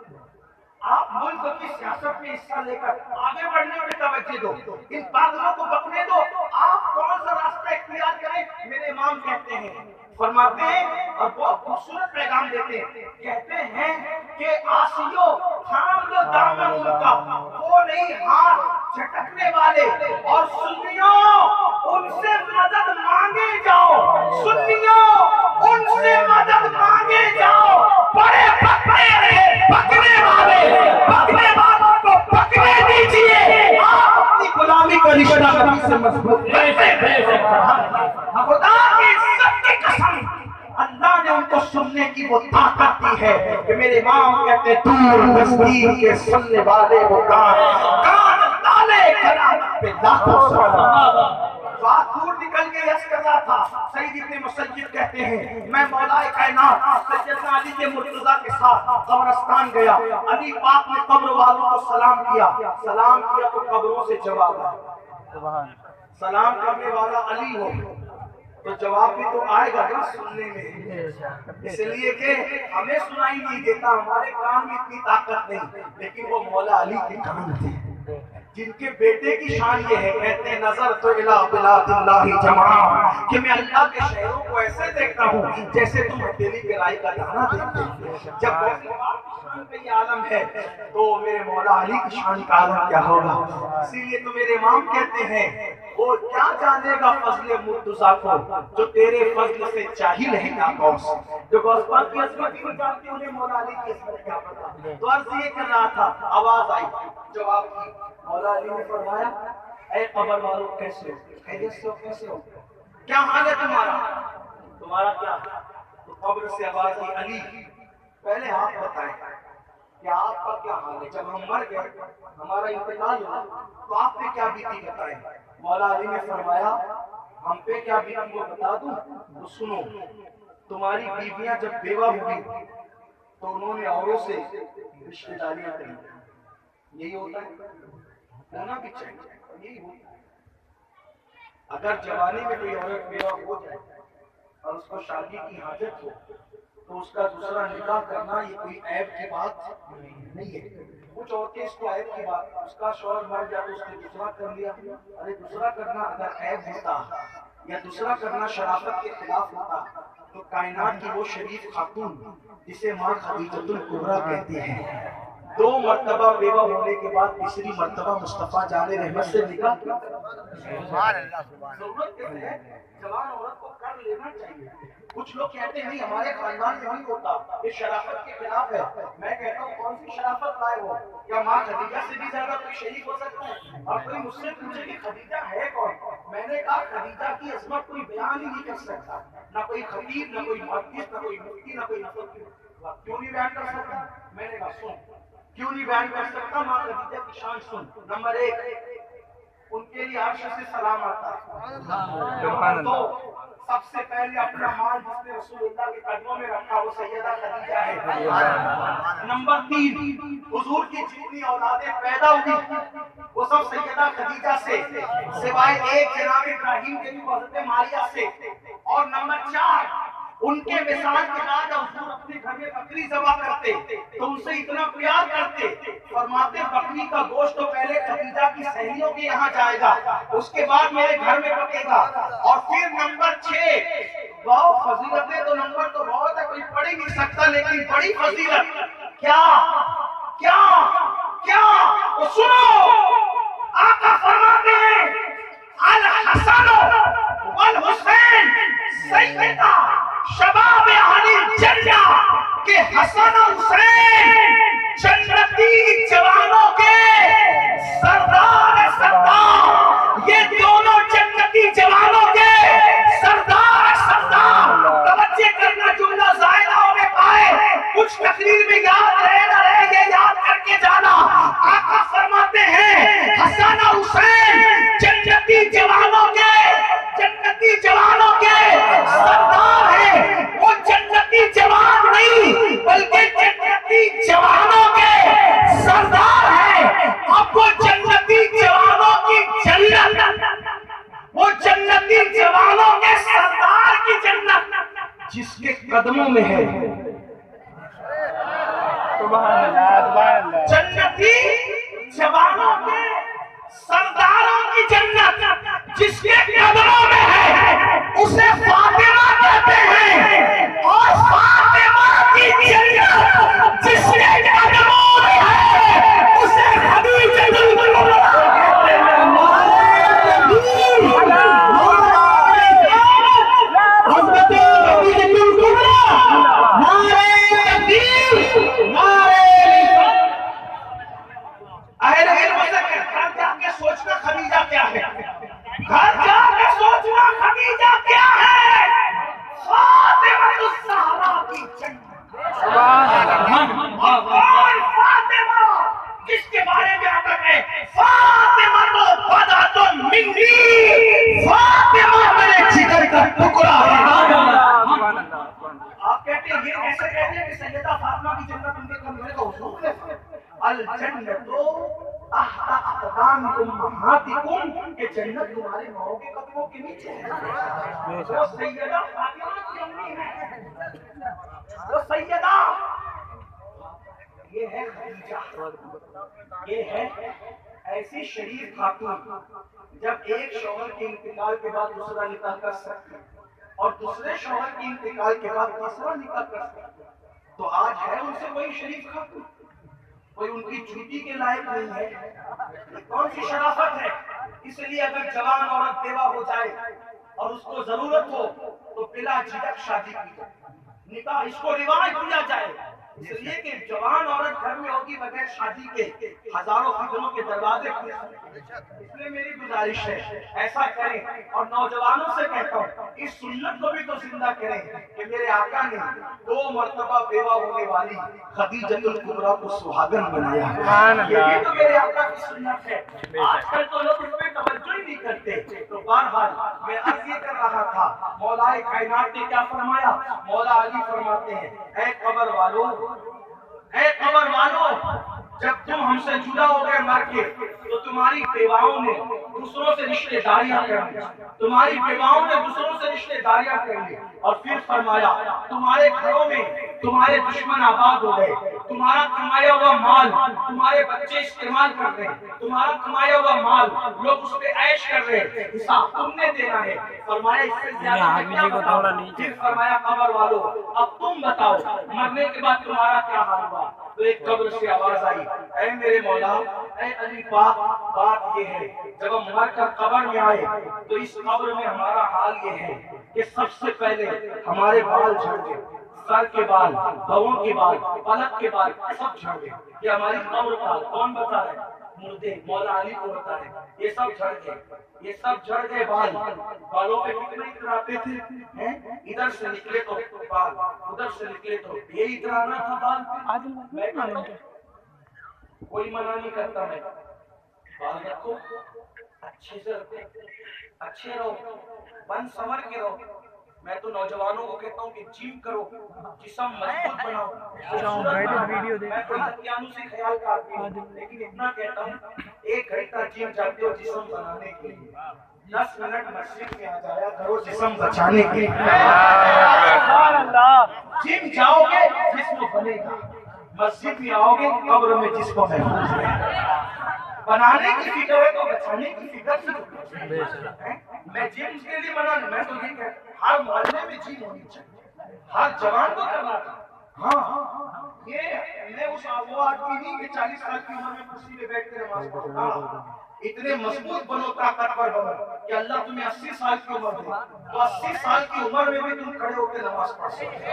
آپ ملک کی سیاست میں حصہ لے کر آگے بڑھنے پہ توجہ دو، ان پاگلوں کو بکنے دو۔ آپ کون سا راستہ اختیار کریں؟ میرے امام کہتے ہیں، فرماتے ہیں اور بہت خوبصورت پیغام دیتے ہیں، کہتے ہیں کہ آسیو تھام لو دامن ان کا، وہ نہیں ہاتھ جھٹکنے والے، اور سنیوں ان سے مدد مانگے جاؤ، سنیوں ان سے مدد مانگے جاؤ، بڑے پکڑے رہے پکڑنے والے، پکڑنے والوں کو پکڑے دیجئے، آپ اپنی غلامی کا رشتہ نبی سے مضبوط کرتے ہیں۔ خدا کی عزت کی قسم، اللہ نے ان کو سننے کی وہ طاقت دی ہے کہ میرے امام کہتے ہیں دور نزدیک کے سننے والے وہ کان لالے کلام پہ لاکھوں سلام۔ بات دور نکل کے یس کر رہا تھا، سید ابن مسیب کہتے ہیں میں مولا کائنات سیدنا علی کے مرتضیٰ کے ساتھ قبرستان گیا، علی پاک نے قبر والوں کو سلام کیا تو قبروں سے جواب آیا، سلام کرنے والا علی ہو تو جواب بھی تو آئے گا نا سننے میں، اس لیے کہ ہمیں سنائی نہیں دیتا، ہمارے کان میں اتنی طاقت نہیں، لیکن وہ مولا علی کے کان تھے جن کے بیٹے کی شان یہ ہے، کہتے ہیں نظر تو الہ بلاد اللہ جمعا، کہ میں اللہ کے شہروں کو ایسے دیکھتا ہوں جیسے تم ہتھیلی پہ رائی کا دانہ دیکھتے ہو۔ جب شان پہ یہ عالم ہے تو میرے مولا علی کی شان کا عالم کیا ہوگا؟ اسی لیے تو میرے امام کہتے ہیں وہ کیا جانے گا فضل مرتضیٰ کو جو تیرے فضل سے جاہل ہے نا غوث، جو غوث پاک کی عظمت کو جانتے انہیں مولا علی کی عظمت کیا پتا۔ تو عرض یہ کر رہا تھا، آواز آئی، جواب کی، مولا علی نے فرمایا اے قبر والوں کیسے ہو؟ خیریت سے ہو؟ کیسے ہو؟ کیا حال ہے تمہارا کیا؟ تو قبر سے آواز آئی علی پہلے آپ بتائیں کہ آپ کا کیا حال ہے جب ہم مر گئے, ہمارا انتقال ہوا تو آپ پہ کیا بیتی بتائیں. مولا علی نے فرمایا ہم پہ کیا بیتی وہ بتا دوں تو سنو, تمہاری بیویاں جب بیوہ ہوئی تو انہوں نے اوروں سے رشتہ داریاں کری. یہی ہوتا ہے, ہونا بھی چاہیے, یہی ہوتا ہے. اگر جوانی میں کوئی عورت بیوہ ہو جائے اور اس کو شادی کی حاجت ہو تو اس کا دوسرا نکاح کرنا یہ کوئی عیب کی بات نہیں ہے. کچھ عورتیں اس کو عیب کی بات, اس کا شوہر مر گیا تو اس نے دوسرا کر لیا. ارے دوسرا کرنا اگر عیب ہوتا یا دوسرا کرنا شرافت کے خلاف ہوتا تو کائنات کی وہ شریف خاتون جسے ماں خدیجۃ الکبریٰ کہتے ہیں, 2 مرتبہ بیوہ ہونے کے بعد تیسری مرتبہ مصطفیٰ جان رحمت سے نکاح. ضرورت ہے جوان عورت کو کر لینا چاہیے. کچھ لوگ کہتے ہیں نہیں ہمارے خاندان میں نہیں ہوتا, یہ شرافت کے خلاف ہے. میں کہتا ہوں کون سی شرافت لائے ہو؟ کیا ماں خدیجہ سے بھی زیادہ کوئی شریف ہو سکتا ہے؟ اور کوئی مجھ سے پوچھے کہ خدیجہ ہے کون, میں نے کہا خدیجہ کی عظمت کوئی بیان ہی نہیں کر سکتا, نہ کوئی خطیب, نہ کوئی محدث, نہ کوئی مفتی, نہ کوئی نفر. کیوں نہیں بیان کر سکتا؟ میں نے کہا سن, کیوں نہیں بیان کر سکتا؟ ماں خدیجہ کی شان سن. نمبر 1, ان کے لیے عرش سے سلام آتا ہے. نمبر 2, سب سے پہلے اپنا مال جس نے رسول اللہ کے قدموں میں رکھا وہ سیدہ خدیجہ ہے. نمبر 3, حضور کی جتنی اولادیں پیدا ہوئی وہ سب سیدہ خدیجہ سے, سوائے ایک جناب ابراہیم کے جو حضرت ماریہ سے. اور نمبر 4, ان کے وصال کے بعد حضور اپنے گھر میں بکری ذبح کرتے تو ان سے اتنا پیار کرتے, فرماتے بکری کا گوشت تو پہلے خدیجہ کی سہیلیوں کے یہاں جائے گا, اس کے بعد میرے گھر میں پکے گا. اور پھر نمبر 6, واو فضیلتیں تو نمبر تو بہت ہے, کوئی پڑھ ہی نہیں سکتا, لیکن بڑی فضیلت کیا کیا کیا وہ سنو. آقا فرماتے ہیں الحسن والحسین سیدہ شباب اہل الجنہ, کہ حسن و حسین جنتی جوانوں کے سردار سردار, یہ دونوں جنتی جوانوں کے سردار سردار. توجہ کرنا, جملہ زائدہ ہونے پائے, کچھ تقریر میں یاد رہے نہ رہے یہ یاد کر کے جانا. آقا فرماتے ہیں حسن و حسین جنتی جوانوں کے سردار ہیں. وہ جنتی جوان نہیں بلکہ جنتی جوانوں کے سردار ہیں. اب وہ جنتی جوانوں کی جنت, وہ جنتی جوانوں کے سردار کی جنت جس کے قدموں میں ہے. جنتی جوانوں کے سرداروں کی جنت جس کے قدموں میں ہے اسے فاطمہ کہتے ہیں. اور فاطمہ کی جنت جس کے قدموں میں ہے اسے خدیجہ الکبریٰ کہتے ہیں. اہل علم سے گھر جا کے سوچنا خدیجہ کیا ہے, گھر جا کے سوچنا خدیجہ کیا ہے. فاطمہ الزہرا کی جنت, فاطمہ جس کے بارے میں آتا ہے فاطمہ تو بدعۃ منی, فاطمہ میرے جگر کا ٹکڑا ہے. آپ کہتے ہیں یہ ایسے کہتے ہیں کہ سیدہ فاطمہ کی جنت ان کے قدموں کا حضور ہے. الجنت تحت اقدام امہاتکم, کہ جنت تمہارے ماؤں کے قدموں کے نیچے ہے. وہ سیدہ فاطمہ کی امی ہے, وہ سیدہ, یہ ہے خدیجہ, یہ ہے ایسی شریف خاتون جب ایک شوہر کے انتقال کے بعد دوسرا نکاح کر سکتی اور دوسرے شوہر کے انتقال کے بعد تیسرا نکاح کر سکتی. تو آج ہے ان سے کوئی شریف خاتون, کوئی ان کی جوتی کے لائق نہیں ہے. کون سی شرافت ہے؟ اس لیے اگر جوان عورت بیوہ ہو جائے اور اس کو ضرورت ہو تو بلا جھجک شادی کی جائے, نکاح اس کو رواج دیا جائے. اس لیے کہ جوان عورت گھر میں ہوگی بغیر شادی کے ہزاروں فتنوں کے دروازے کھلے ہیں۔ اس لیے میری گزارش ہے ایسا کریں، اور نوجوانوں سے کہتا ہوں اس سنت کو بھی تو زندہ کریں کہ میرے آقا نے 2 مرتبہ بیوہ ہونے والی خدیجۃ الکبریٰ کو سہاگن بنایا۔ یہ بھی تو میرے آقا کی سنت ہے۔ آج کل تو لوگ اس پہ توجہ ہی نہیں کرتے۔ تو بہرحال میں عرض یہ کر رہا تھا، مولا کائنات نے کیا فرمایا؟ مولا علی فرماتے ہیں اے قبر والو، اے قبر والو، جب تم ہم سے جدا ہو گئے مر کے تو تمہاری بیواؤں نے دوسروں سے رشتے داریاں کر لی، تمہاری بیواؤں نے دوسروں سے رشتے داریاں کر لی، اور پھر فرمایا تمہارے گھروں میں تمہارے دشمن آباد ہو گئے، تمہارا کمایا ہوا مال تمہارے بچے استعمال کر رہے ہیں، تمہارا کمایا ہوا مال لوگ اس پہ عیش کر رہے ہیں، حساب تم نے دینا ہے۔ فرمایا اس سے زیادہ میں کیا بتاؤں؟ پھر فرمایا قبر والو اب تم بتاؤ مرنے کے بعد تمہارا کیا حال ہوا؟ تو ایک قبر سے آواز آئی اے میرے مولا، اے علی پاک، بات یہ ہے جب ہم مر کر قبر میں آئے تو اس قبر میں ہمارا حال یہ ہے کہ سب سے پہلے ہمارے بال جھڑ گئے، سر کے بال، بھووں کے بال، پلک کے بال سب جھڑ گئے۔ یہ ہماری قبر کا حال کون بتا رہے؟ مردے مولا علی کو بتا رہے یہ سب جھڑ گئے، یہ سب جھڑ گئے بال، بالوں پہ کتنے اتراتے تھے، ادھر سے نکلے تو بال، ادھر سے نکلے تو یہ اترانا تھا بال۔ میں کرتا ہوں، کوئی منع نہیں کرتا، میں بال رکھو، اچھے سے رکھو، اچھے رہو، بن سمر کے رہو۔ میں تو نوجوانوں کو کہتا ہوں کہ جم کرو، جسم مضبوط بناؤ۔ میں تو ہتھیانوں سے خیال کرتی ہوں، لیکن اتنا کہتا ہوں 1 گھنٹہ جم جاتے ہو جسم بنانے کے لیے، 10 منٹ مسجد میں آ جایا کرو جسم بچانے کے لیے۔ جم جاؤ گے جسم بنے گا، مسجد میں آؤ گے قبر میں جسم محفوظ ہے۔ بنانے کی فکر ہے تو بچانے کی فکر ہے۔ میں جم کے لیے منع نہیں، میں تو یہ کہتا ہوں ہر محلے میں جم ہونی چاہیے، ہر جوان کو کرنا چاہیے۔ ہاں یہ میں وہ آدمی نہیں کہ 40 سال کی عمر میں کرسی پہ بیٹھ کے نماز پڑھتا، اتنے مضبوط بنو، طاقتور بنو کہ اللہ تمہیں 80 سال کی عمر دے تو 80 سال کی عمر میں بھی تم کھڑے ہو کے نماز پڑھ سکتے۔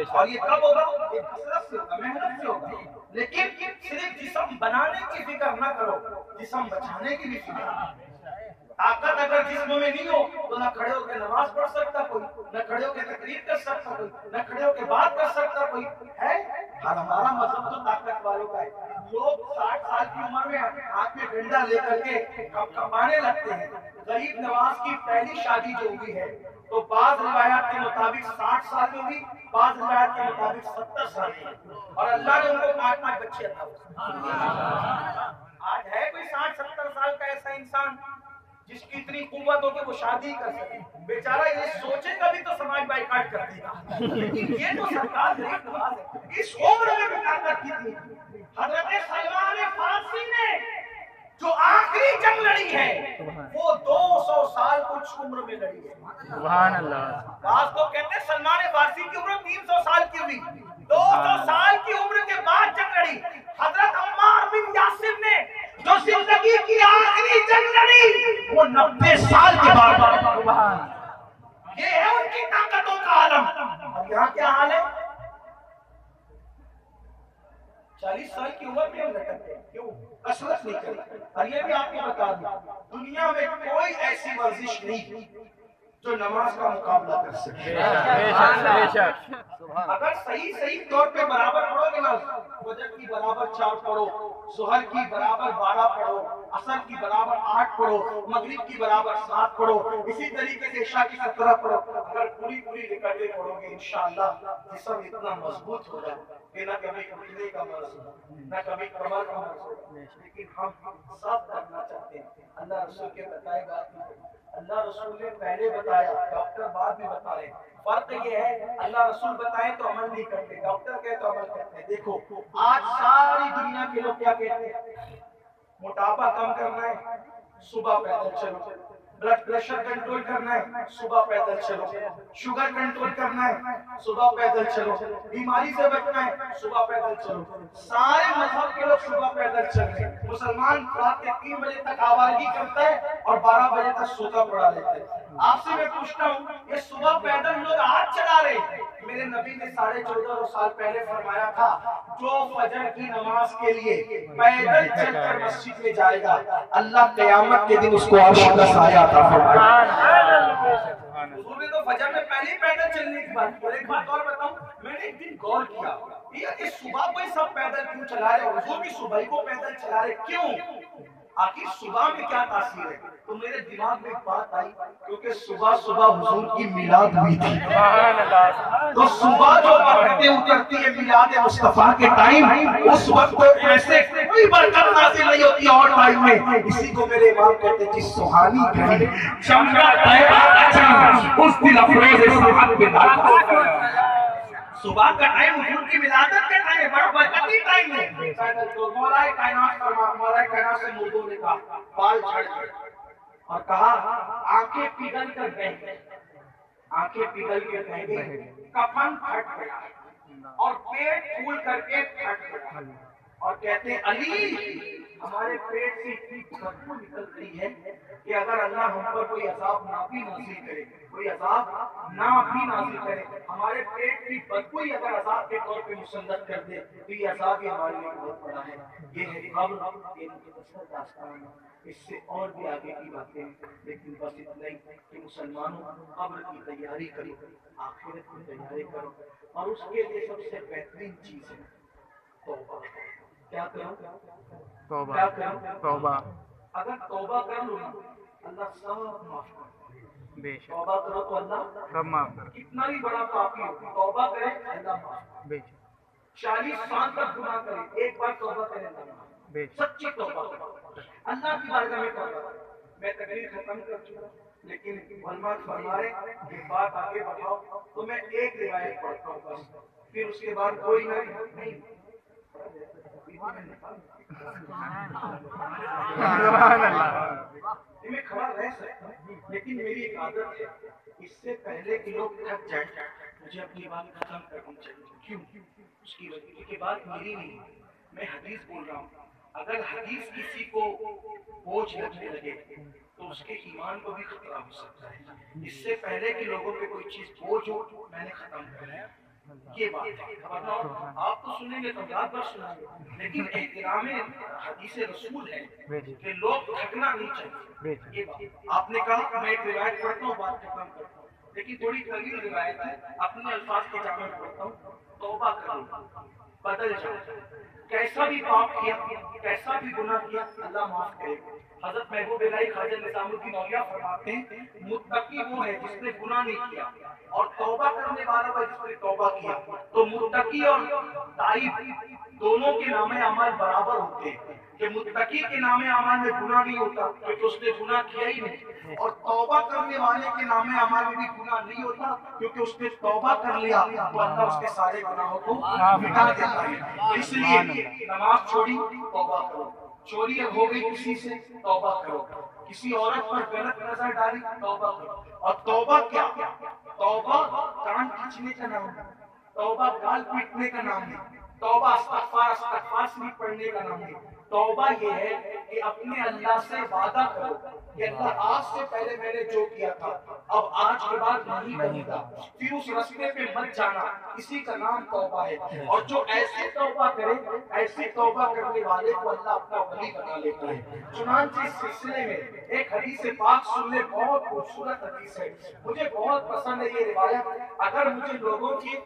اور یہ کب ہوگا؟ یہ کثرت سے ہوگا، محنت سے ہوگا۔ لیکن صرف جسم بنانے کی فکر نہ کرو، جسم بچانے کی بھی فکر۔ طاقت اگر جسم میں نہیں ہو تو نہ کھڑے ہو کے نماز پڑھ سکتا کوئی، نہ کھڑے ہو کے تقریر کر سکتا کوئی، نہ کھڑے ہو کے بات کر سکتا کوئی ہے۔ اور ہمارا مذہب تو طاقت والوں کا ہے۔ لوگ 60 سال کی عمر میں ہاتھ میں ڈنڈا لے کر کے کپانے لگتے ہیں۔ غریب نواز کی پہلی شادی جو ہوئی ہے تو بعض روایات کے مطابق 60 سال میں ہوئی، بعض روایات کے مطابق 70 سال میں، اور اللہ نے ان کو 5 بچے عطا فرمائے۔ آج ہے کوئی 60-70 سال کا ایسا انسان جس کی اتنی قوت ہو کہ وہ شادی کر سکے؟ بیچارہ یہ سوچے کبھی تو سماج بائیکاٹ کر دے گا، لیکن یہ تو سرکار غریب نواز ہے۔ اس عمر میں بھی طاقت کی تھی۔ حضرت سلمان فارسی نے جو آخری جنگ لڑی ہے وہ 200 سال کچھ عمر میں لڑی ہے۔ سبحان اللہ۔ بعض کو کہتے ہیں سلمان فارسی کی عمر 300 سال کی ہوئی، 200 سال کی عمر کے بعد جنگ لڑی۔ حضرت عمار بن یاسر نے جو زندگی کی آخری جنگ لڑی وہ 90 سال کے بعد۔ یہ ہے ان کی طاقتوں کا عالم۔ اور یہاں کیا حال ہے؟ 40 سال کی عمر میں ہم لٹکتے ہیں، کیوں؟ کثرت نہیں کرتے۔ اور یہ بھی آپ کو بتا دوں دنیا میں کوئی ایسی ورزش نہیں جو نماز کا مقابلہ کر سکے۔ اگر صحیح طور پہ برابر پڑھو گے نا، فجر کی برابر 4 پڑھو، ظہر کی برابر 12 پڑھو، عصر کی برابر 8 پڑھو، مغرب کی برابر 7 پڑھو، اسی طریقے سے عشاء کی 17 پڑھو، اگر پوری نکلتے پڑھو گے انشاءاللہ جسم اتنا مضبوط ہوگا کہ نہ کبھی گھٹنے کا مرض ہوگا، نہ کبھی کمر کا مرض ہوگا۔ لیکن ہم سب کرنا چاہتے ہیں، اللہ رسول کے بتائے بات نہیں، اللہ رسول نے پہلے بتایا، ڈاکٹر بعد میں بتا رہے ہیں۔ فرق یہ ہے اللہ رسول بتائے تو عمل نہیں کرتے، ڈاکٹر کہے تو عمل کرتے ہیں۔ دیکھو آج ساری دنیا کے لوگ کیا کہتے ہیں؟ موٹاپا کم کرنا ہے صبح پیدل چلو، بلڈ پریشر کنٹرول کرنا ہے صبح پیدل چلو، شوگر کنٹرول کرنا ہے صبح پیدل چلو، بیماری سے بچنا ہے صبح پیدل چلو۔ سارے مذہب کے لوگ صبح پیدل چل رہے ہیں۔ مسلمان رات کے 3 بجے تک آوارگی کرتا ہے اور 12 بجے تک سوتا پڑا رہتا ہے۔ آپ سے میں پوچھتا ہوں یہ صبح پیدل لوگ ہاتھ چلا رہے ہیں میرے نبی نے 1450 سال پہلے فرمایا تھا جو فجر کی نماز کے لیے پیدل چل کر مسجد میں جائے گا اللہ قیامت کے دن اس کو عرش کا سایہ عطا فرمائے گا۔ حضور نے تو فجر میں پہلے ہی پیدل چلنے کی بات کی۔ اور ایک بات اور بتاؤں، میں نے ایک دن غور کیا یہ کہ صبح کو ہی سب پیدل کیوں چلا رہے، حضور بھی صبح کو پیدل چلا رہے، کیوں؟ آخر صبح میں کیا تاثیر ہے؟ تو میرے دماغ میں ایک بات آئی کیونکہ صبح صبح حضور کی میلاد ہوئی تھی، تو صبح جو برکتیں اترتی ہے میلاد مصطفیٰ کے ٹائم، اس وقت تو ایسے کوئی برکت نازل نہیں ہوتی اور ٹائم میں۔ اسی کو میرے امام کہتے ہیں جس سہانی گھڑی چمکا طیبہ کا چاند اس دل افروز صحت پہ لاکھوں۔ صبح کا ٹائم حضور کی ولادت کا ٹائم ہے، بڑا برکتی ٹائم ہے۔ تو مولا کائنات سے مردوں نے کہا بال جھڑ گئے اور کہا آنکھیں پگھل کر بہہ گئی، آنکھیں پگھل کے بہہ گئی، کفن پھٹ گیا اور پیٹ پھول کر کے پھٹ گیا، اور کہتے ہیں علی ہمارے پیٹ سے اتنی بدبو نکل رہی ہے کہ اگر اللہ ہم پر کوئی عذاب نہ بھی نازل کرے، کوئی عذاب نہ بھی نازل کرے، ہمارے پیٹ کی بدبو ہی اگر عذاب کے طور پہ مسلط کر دے تو یہ عذاب ہی ہمارے لیے بہت بڑا ہے۔ یہ ہے قبر، یہ مختصر داستان ہے، اس سے اور بھی آگے کی باتیں ہیں، لیکن بس اتنا ہی کہ مسلمانوں قبر کی تیاری کرو، آخرت کی تیاری کرو، اور اس کے لیے سب سے بہترین چیز ہے توبہ۔ کیا کرو؟ توبہ۔ اگر توبہ کر لو اللہ سب معاف کر دے، توبہ کرو تو اللہ سب معاف کر دے، کتنا بھی بڑا پاپی ہو توبہ کرے اللہ معاف کر دے، 40 سال تک گناہ کرے ایک بار توبہ کرے اللہ معاف کر دے، سچی توبہ کرے اللہ کی بارگاہ میں توبہ کرے۔ میں تقریر ختم کر چکا لیکن علماء فرما رہے کہ بات آگے بڑھاؤ تو میں ایک روایت پڑھتا ہوں بس، پھر اس کے بعد کوئی نہیں۔ میں کھڑا رہ سکتا ہوں لیکن میری ایک عادت ہے اس سے پہلے کہ لوگ تھک جائیں مجھے اپنی بات ختم کرنی چاہیے۔ کیوں؟ اس کی وجہ کہ بات میری نہیں، میں حدیث بول رہا ہوں۔ اگر حدیث کسی کو بوجھ لگنے لگے تو اس کے ایمان کو بھی خطرہ ہو سکتا ہے۔ اس سے پہلے کہ لوگوں پہ کوئی چیز بوجھ ہو میں نے ختم کرنا یہ بات ہے۔ آپ تو سنیں گے تو یاد بار سنیں گے، لیکن احترام حدیث رسول ہے کہ لوگ تھکنا نہیں چاہیے۔ یہ بات آپ نے کہا میں ایک روایت پڑھتا ہوں بات ختم کرتا ہوں، لیکن تھوڑی طویل روایت ہے، اپنے الفاظ کے جامع پڑھتا ہوں۔ توبہ کرو، بدل جاؤ، کیسا بھی پاپ کیا، کیسا بھی گناہ کیا اللہ معاف کرے گا۔ حضرت محبوب الہی خواجہ نظام الدین اولیاء فرماتے ہیں متقی وہ ہے جس نے گناہ نہیں کیا اور توبہ کرنے والا وہ جس نے توبہ کیا۔ تو متقی اور تائب دونوں کے نام اعمال برابر ہوتے ہیں کہ متقی کے نام اعمال میں گناہ نہیں ہوتا کیونکہ اس نے گناہ کیا ہی نہیں، اور توبہ کرنے والے کے نام اعمال میں بھی گناہ نہیں ہوتا کیونکہ اس نے توبہ کر لیا تو اللہ اس کے سارے گناہوں کو مٹا دیتا ہے۔ اس لیے نماز چھوڑی توبہ کرو، چوری ہو گئی کسی سے توبہ کرو، کسی عورت پر غلط نظر ڈالی توبہ کرو۔ اور توبہ کیا؟ توبہ کان کھینچنے کا نام ہے، توبہ گال پیٹنے کا نام ہے، توبہ استغفار صرف پڑھنے کا نام ہے۔ توبہ یہ ہے کہ اپنے اللہ سے وعدہ کرو کہ اللہ آج سے پہلے میں نے جو کیا تھا اب آج کے بعد نہیں کروں گا، پھر اس راستے پہ مت جانا، اسی کا نام توبہ ہے۔ اور جو ایسے توبہ کرے، ایسے توبہ کرنے والے کو اللہ اپنا ولی بنا لیتا ہے۔ چنانچہ اس سلسلے میں ایک حدیث پاک سن لے، بہت خوبصورت حدیث ہے، مجھے بہت پسند ہے یہ روایت۔ اگر مجھے لوگوں کی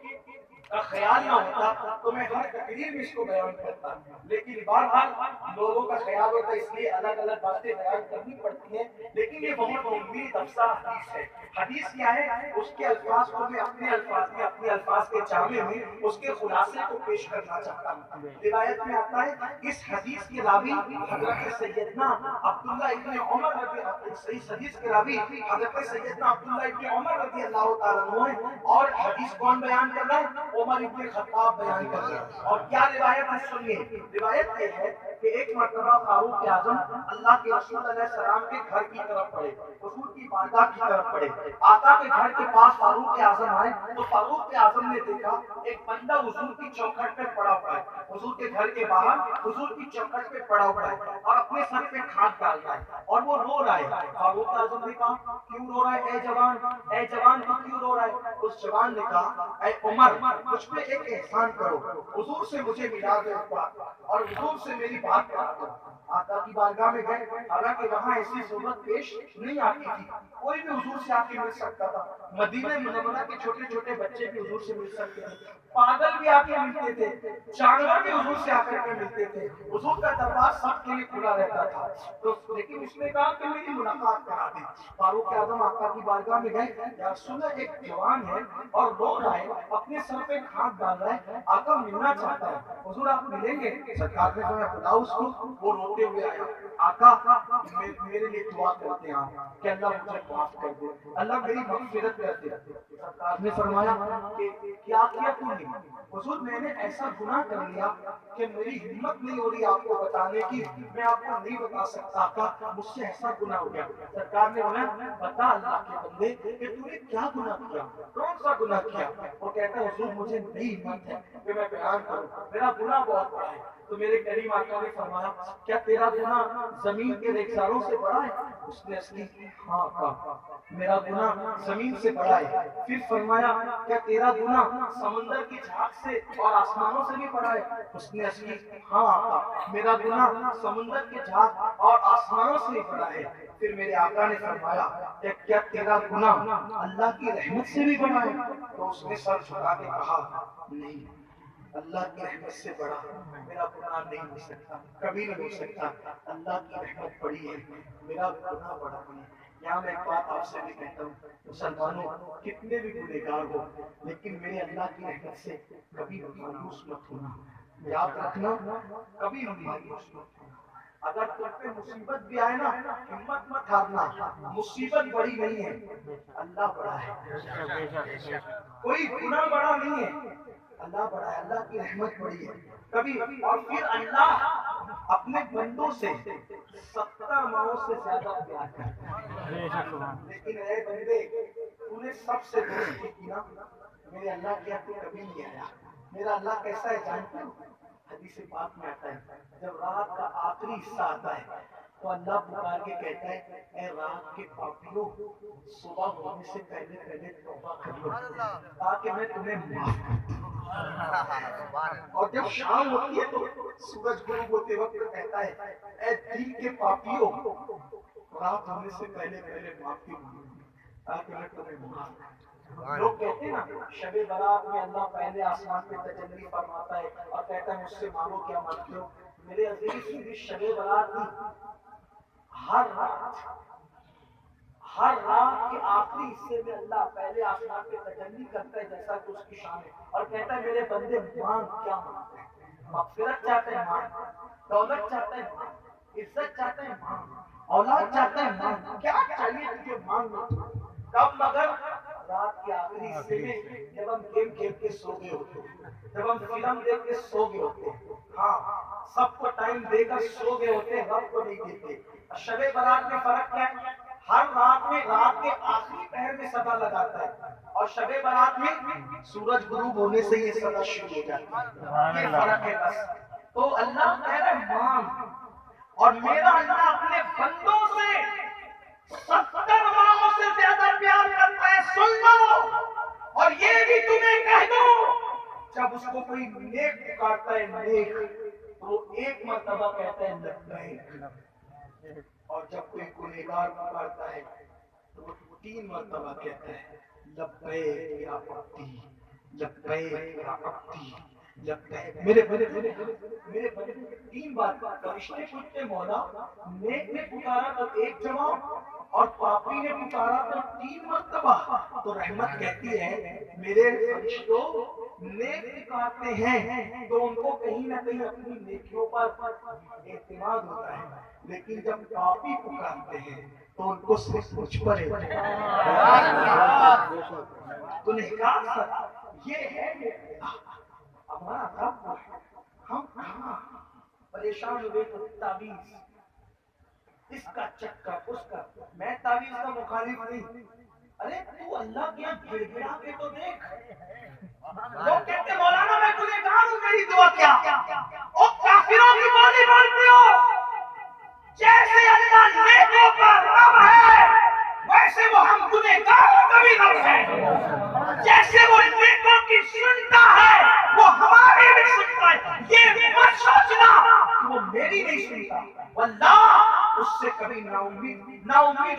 کا خیال نہ ہوتا تو میں ہر تقریر میں اس کو بیان کرتا، لیکن بہرحال لوگوں کا خیال ہوتا اس لیے الگ الگ باتیں بیان کرنی پڑتی ہیں، لیکن یہ بہت امید افزا حدیث ہے۔ حدیث کیا ہے؟ اس کے الفاظ کو میں اپنے الفاظ کے جامع میں اس کے خلاصے کو پیش کرنا چاہتا ہوں۔ روایت میں آتا ہے اس حدیث کے راوی حضرت سیدنا عبداللہ ابن عمر رضی اللہ تعالیٰ عنہ ہے، اور حدیث کون بیان کر رہا ہے؟ عمر ابن خطاب بیان کر رہے ہیں۔ اور کیا روایت ہے سنیے، روایت یہ ہے کہ ایک مرتبہ فاروق اعظم اللہ کے رسول علیہ السلام کے گھر کی طرف پڑے، حضور کی بارگاہ کی طرف پڑے، آقا کے گھر کے پاس فاروق اعظم آئے تو فاروق اعظم نے دیکھا ایک بندہ حضور کی چوکھٹ پہ پڑا ہوا ہے، حضور کے گھر کے باہر حضور کی چوکھٹ پہ پڑا ہوا ہے اور اپنے سر پہ کھاد ڈال رہا ہے اور وہ رو رہا ہے. فاروق اعظم نے کہا کیوں رو رہا ہے اے جوان تو کیوں رو رہا ہے؟ اس جوان نے کہا اے عمر مجھ پہ ایک احسان کرو، حضور سے مجھے ملا دو اور حضور سے میری بات کرا دو. آقا کی بارگاہ میں گئے، حالانکہ وہاں ایسی ضرورت پیش نہیں آتی تھی، کوئی بھی حضور سے آ کے مل سکتا تھا. مدینہ منورہ کے چھوٹے چھوٹے بچے بھی حضور سے مل سکتے تھے، پاگل بھی آ کے ملتے تھے، جانور بھی حضور سے آ کر کے ملتے تھے. حضور کا دربار سب کے لیے کھلا رہتا تھا. تو لیکن اس نے کہا کہ میری ملاقات کرا دی. فاروق اعظم آقا کی بارگاہ میں گئے، یا رسول اللہ ایک جوان ہے اور رو رہا ہے، اپنے سر پہ کھاد ڈال رہا ہے، آقا ملنا چاہتا ہے، حضور آپ ملیں گے؟ سرکار نے کہا بلاؤ اس کو. وہ روتے ہوئے آیا، آقا میرے لیے دعا کرتے ہیں کہ اللہ مجھے معاف کر دے، اللہ میری مغفرت کر دے. سرکار نے فرمایا کہ کیا کیا تم نے؟ حضور میں نے ایسا گناہ کر لیا کہ میری ہمت نہیں ہو رہی آپ کو بتانے کی، میں آپ کو نہیں بتا سکتا، آقا مجھ سے ایسا گناہ ہو گیا. سرکار نے بولا بتا اللہ کے بندے کہ تو نے کیا گناہ کیا، کون سا گناہ کیا؟ وہ کہتا ہے حضور مجھے نہیں ہمت ہے کہ میں بیان کروں، میرا گناہ بہت بڑا ہے. تو میرے کریم آقا نے فرمایا کیا تیرا گناہ زمین کے ریگزاروں سے بڑا ہے؟ اس نے عرض کی ہاں آقا میرا گناہ زمین سے بڑا ہے. پھر فرمایا کیا تیرا گناہ سمندر کی جھاگ سے اور آسمانوں سے بھی بڑا ہے؟ اس نے عرض کی ہاں آقا میرا گناہ سمندر کے جھاگ اور آسمانوں سے بھی بڑا ہے. پھر میرے آقا نے فرمایا کہ کیا تیرا گناہ اللہ کی رحمت سے بھی بڑا ہے؟ تو اس نے سر جھکا کے کہا نہیں، اللہ کی رحمت سے بڑا میرا گناہ نہیں ہو سکتا، کبھی نہیں ہو سکتا. اللہ کی رحمت بڑی ہے، میرا گناہ بڑا نہیں. یہاں میں ایک بات آپ سے بھی کہتا ہوں، مسلمانوں کتنے بھی گنہگار ہو لیکن میرے اللہ کی رحمت سے کبھی مایوس مت ہونا. یاد رکھنا کبھی مایوس مت ہونا. اگر تم پہ مصیبت بھی آئے نا ہمت مت ہارنا، مصیبت بڑی نہیں ہے، اللہ بڑا ہے. کوئی گناہ بڑا نہیں ہے، اللہ بڑا ہے، اللہ کی رحمت بڑی ہے. کبھی اور پھر اللہ اپنے بندوں سے 70 ماؤں سے زیادہ پیار کرتا ہے. لیکن اے بندے تو نے سب سے دوستی کی نا، میرے اللہ کے آگے کبھی نہیں آیا. میرا اللہ کیسا ہے جانتے ہو؟ حدیث پاک میں آتا ہے جب رات کا آخری حصہ آتا ہے تو اللہ پکار کے کہتا ہے اے رات کے پاپیوں صبح ہونے سے پہلے پہلے توبہ کر لو تاکہ میں تمہیں معاف کر دوں. اور جب شام ہوتی ہے تو سورج غروب ہوتے وقت کہتا ہے اے دل کے پاپیوں رات ہونے سے پہلے پہلے معافی مانگو تاکہ میں تمہیں معاف کر دوں. لوگ کہتے ہیں نا شب برات میں اللہ پہلے آسمان پہ تجلی فرماتا ہے اور کہتا ہے مجھ سے مانگو کیا مانگتے ہو. میرے عزیز شب برات ہر رات کے آخری حصے میں اللہ پہلے آسمان پہ تجلی کرتا ہے جیسا کہ اس کی شان ہے اور کہتا ہے میرے بندے مانگ کیا مانگتے ہیں؟ مغفرت چاہتے ہیں مانگ، دولت چاہتے ہیں مانگ، عزت چاہتے ہیں مانگ، اولاد چاہتے ہیں مانگ، کیا چاہیے تجھے مانگ لو. کب مگر رات کے آخری حصے میں جب ہم گیم کھیل کے سو گئے ہوتے ہیں، جب ہم فلم دیکھ کے سو گئے ہوتے ہیں، ہاں سب کو ٹائم دے کر سو گئے ہوتے ہیں، رب کو نہیں دیتے. شب برات میں فرق کیا ہے؟ ہر رات میں رات کے آخری پہر میں صدا لگاتا ہے اور شب برات میں سورج غروب ہونے سے یہ صدا شروع ہو جاتا ہے. یہ فرق ہے بس. تو اللہ کہہ رہا ہے مانگ، اور میرا اللہ اپنے بندوں سے 70 ماؤں سے زیادہ پیار کرتا ہے. سن لو اور یہ بھی تمہیں کہہ دو جب اس کو کوئی نیک پکارتا ہے نیک تو ایک مرتبہ کہتا ہے لبیک، اور جب کوئی گنہگار پکارتا ہے تو وہ 3 مرتبہ کہتا ہے لبیک یا عبدی، لبیک یا عبدی، لبیک. میرے بندے 3 بار فرشتے پوچھتے مولا نیک نے پکارا تو 1 جواب اور پاپی نے پکارا تو 3 مرتبہ. تو رحمت کہتی ہے میرے فرشتوں نیک پکارتے ہیں تو ان کو کہیں نہ کہیں اپنی نیکیوں پر اعتماد ہوتا ہے، لیکن جب پاپی پکارتے ہیں تو ان کو صرف مجھ پر گنہگار سب یہ ہے ہمارا رب. ہم کہاں پریشان ہوئے تو تعویذ اس کا چکر اس کا. میں تعویذ کا مخالف نہیں، ارے تو اللہ کے یہاں گڑ گڑا کے تو دیکھ. لوگ کہتے مولانا میں گنہگار ہوں میری دعا کیا؟ او کافروں کی بولی بولتے ہو. جیسے اللہ نیکوں کا رب ہے ویسے وہ ہم گنہگاروں کا بھی رب ہے. جیسے وہ نیکوں کی سنتا ہے وہ ہماری بھی سنتا ہے. یہ مت سوچنا کہ وہ میری نہیں سنتا. واللہ اس سے کبھی نا امید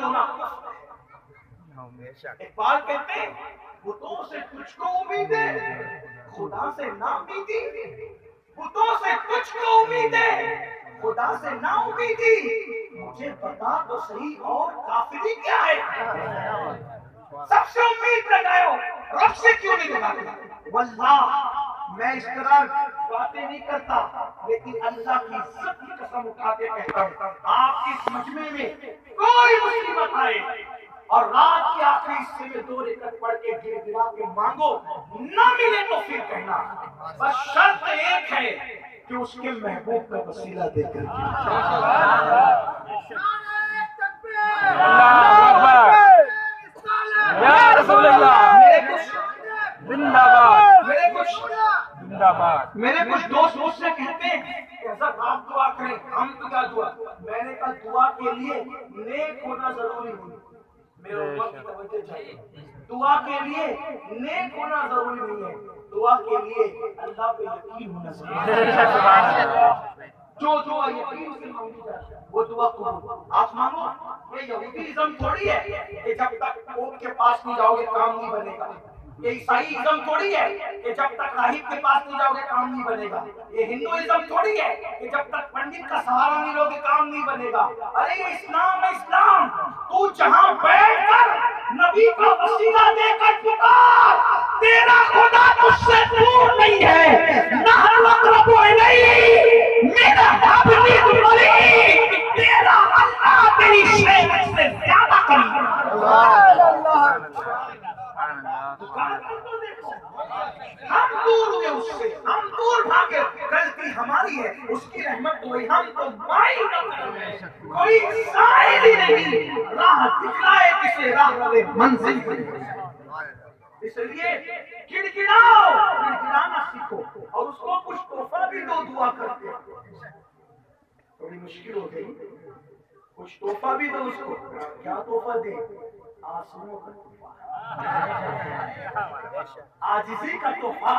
ہونا. اقبال کہتے ہیں بتوں سے تجھ کو امید ہے خدا سے نا امیدی. بتوں سے تجھ کو امید ہے خدا سے نا امیدی. مجھے بتا تو صحیح اور کافری کیا ہے؟ سب سے امید لگائے ہو رب سے کیوں نہیں لگاتے؟ واللہ میں اس طرح باتیں نہیں کرتا لیکن اللہ کی عزت کی قسم اٹھا کے کہتا ہوں آپ اس مجمع میں کوئی مصیبت آئے اور رات کے آخری حصے میں 2 رکعت پڑھ کے گڑ گڑا کے مانگو نہ ملے تو پھر کہنا. بس شرط ایک ہے کہ اس کے محبوب کا وسیلہ دے کر یا رسول اللہ زندہ باد. میرے کچھ دوست مجھ سے کہتے ہیں کہ حضرت آپ دعا کریں. ہم تو کیا دعا؟ میں نے کہا دعا کے لیے نیک ہونا ضروری نہیں. میرے اوپر کی توجہ چاہیے. دعا کے لیے نیک ہونا ضروری نہیں ہے. دعا کے لیے اللہ پہ یقین ہونا ضروری ہے. جو دعا یقین سے مانگی جائے وہ دعا قبول. آپ مانگو. یہ یہودیزم تھوڑی ہے کہ جب تک پوپ کے پاس نہیں جاؤ گے کام نہیں بنے گا. یہ عیسائیزم تھوڑی ہے کہ جب تک راہب کے پاس نہیں جاؤ گے کام نہیں بنے گا. یہ ہندوازم تھوڑی ہے کہ جب تک پنڈت کا سہارا نہیں لو گے کام نہیں بنے گا. ارے یہ اسلام ہے اسلام. تو جہاں بیٹھ کر نبی کا وسیلہ دے کر پکار تیرا خدا تجھ سے دور نہیں ہے. نحن اقرب الیہ من حبل الورید. تیرا اللہ تیری شہادت سے زیادہ قریب ہے. ہم دور ہوئے اس سے. ہم دور بھاگے. غلطی ہماری ہے اس کی رحمت ہوئی. ہم تو مائل نہ کوئی سائل ہی نہیں راہ دکھلائے کسے راہ رہے منزل. اس لیے گڑگڑانا سیکھو اور اس کو کچھ تحفہ بھی دو. دعا کرتے تھوڑی مشکل ہو گئی کچھ تحفہ بھی دو اس کو. کیا تحفہ دے؟ آنسوؤں کا تحفہ, عاجزی کا تحفہ.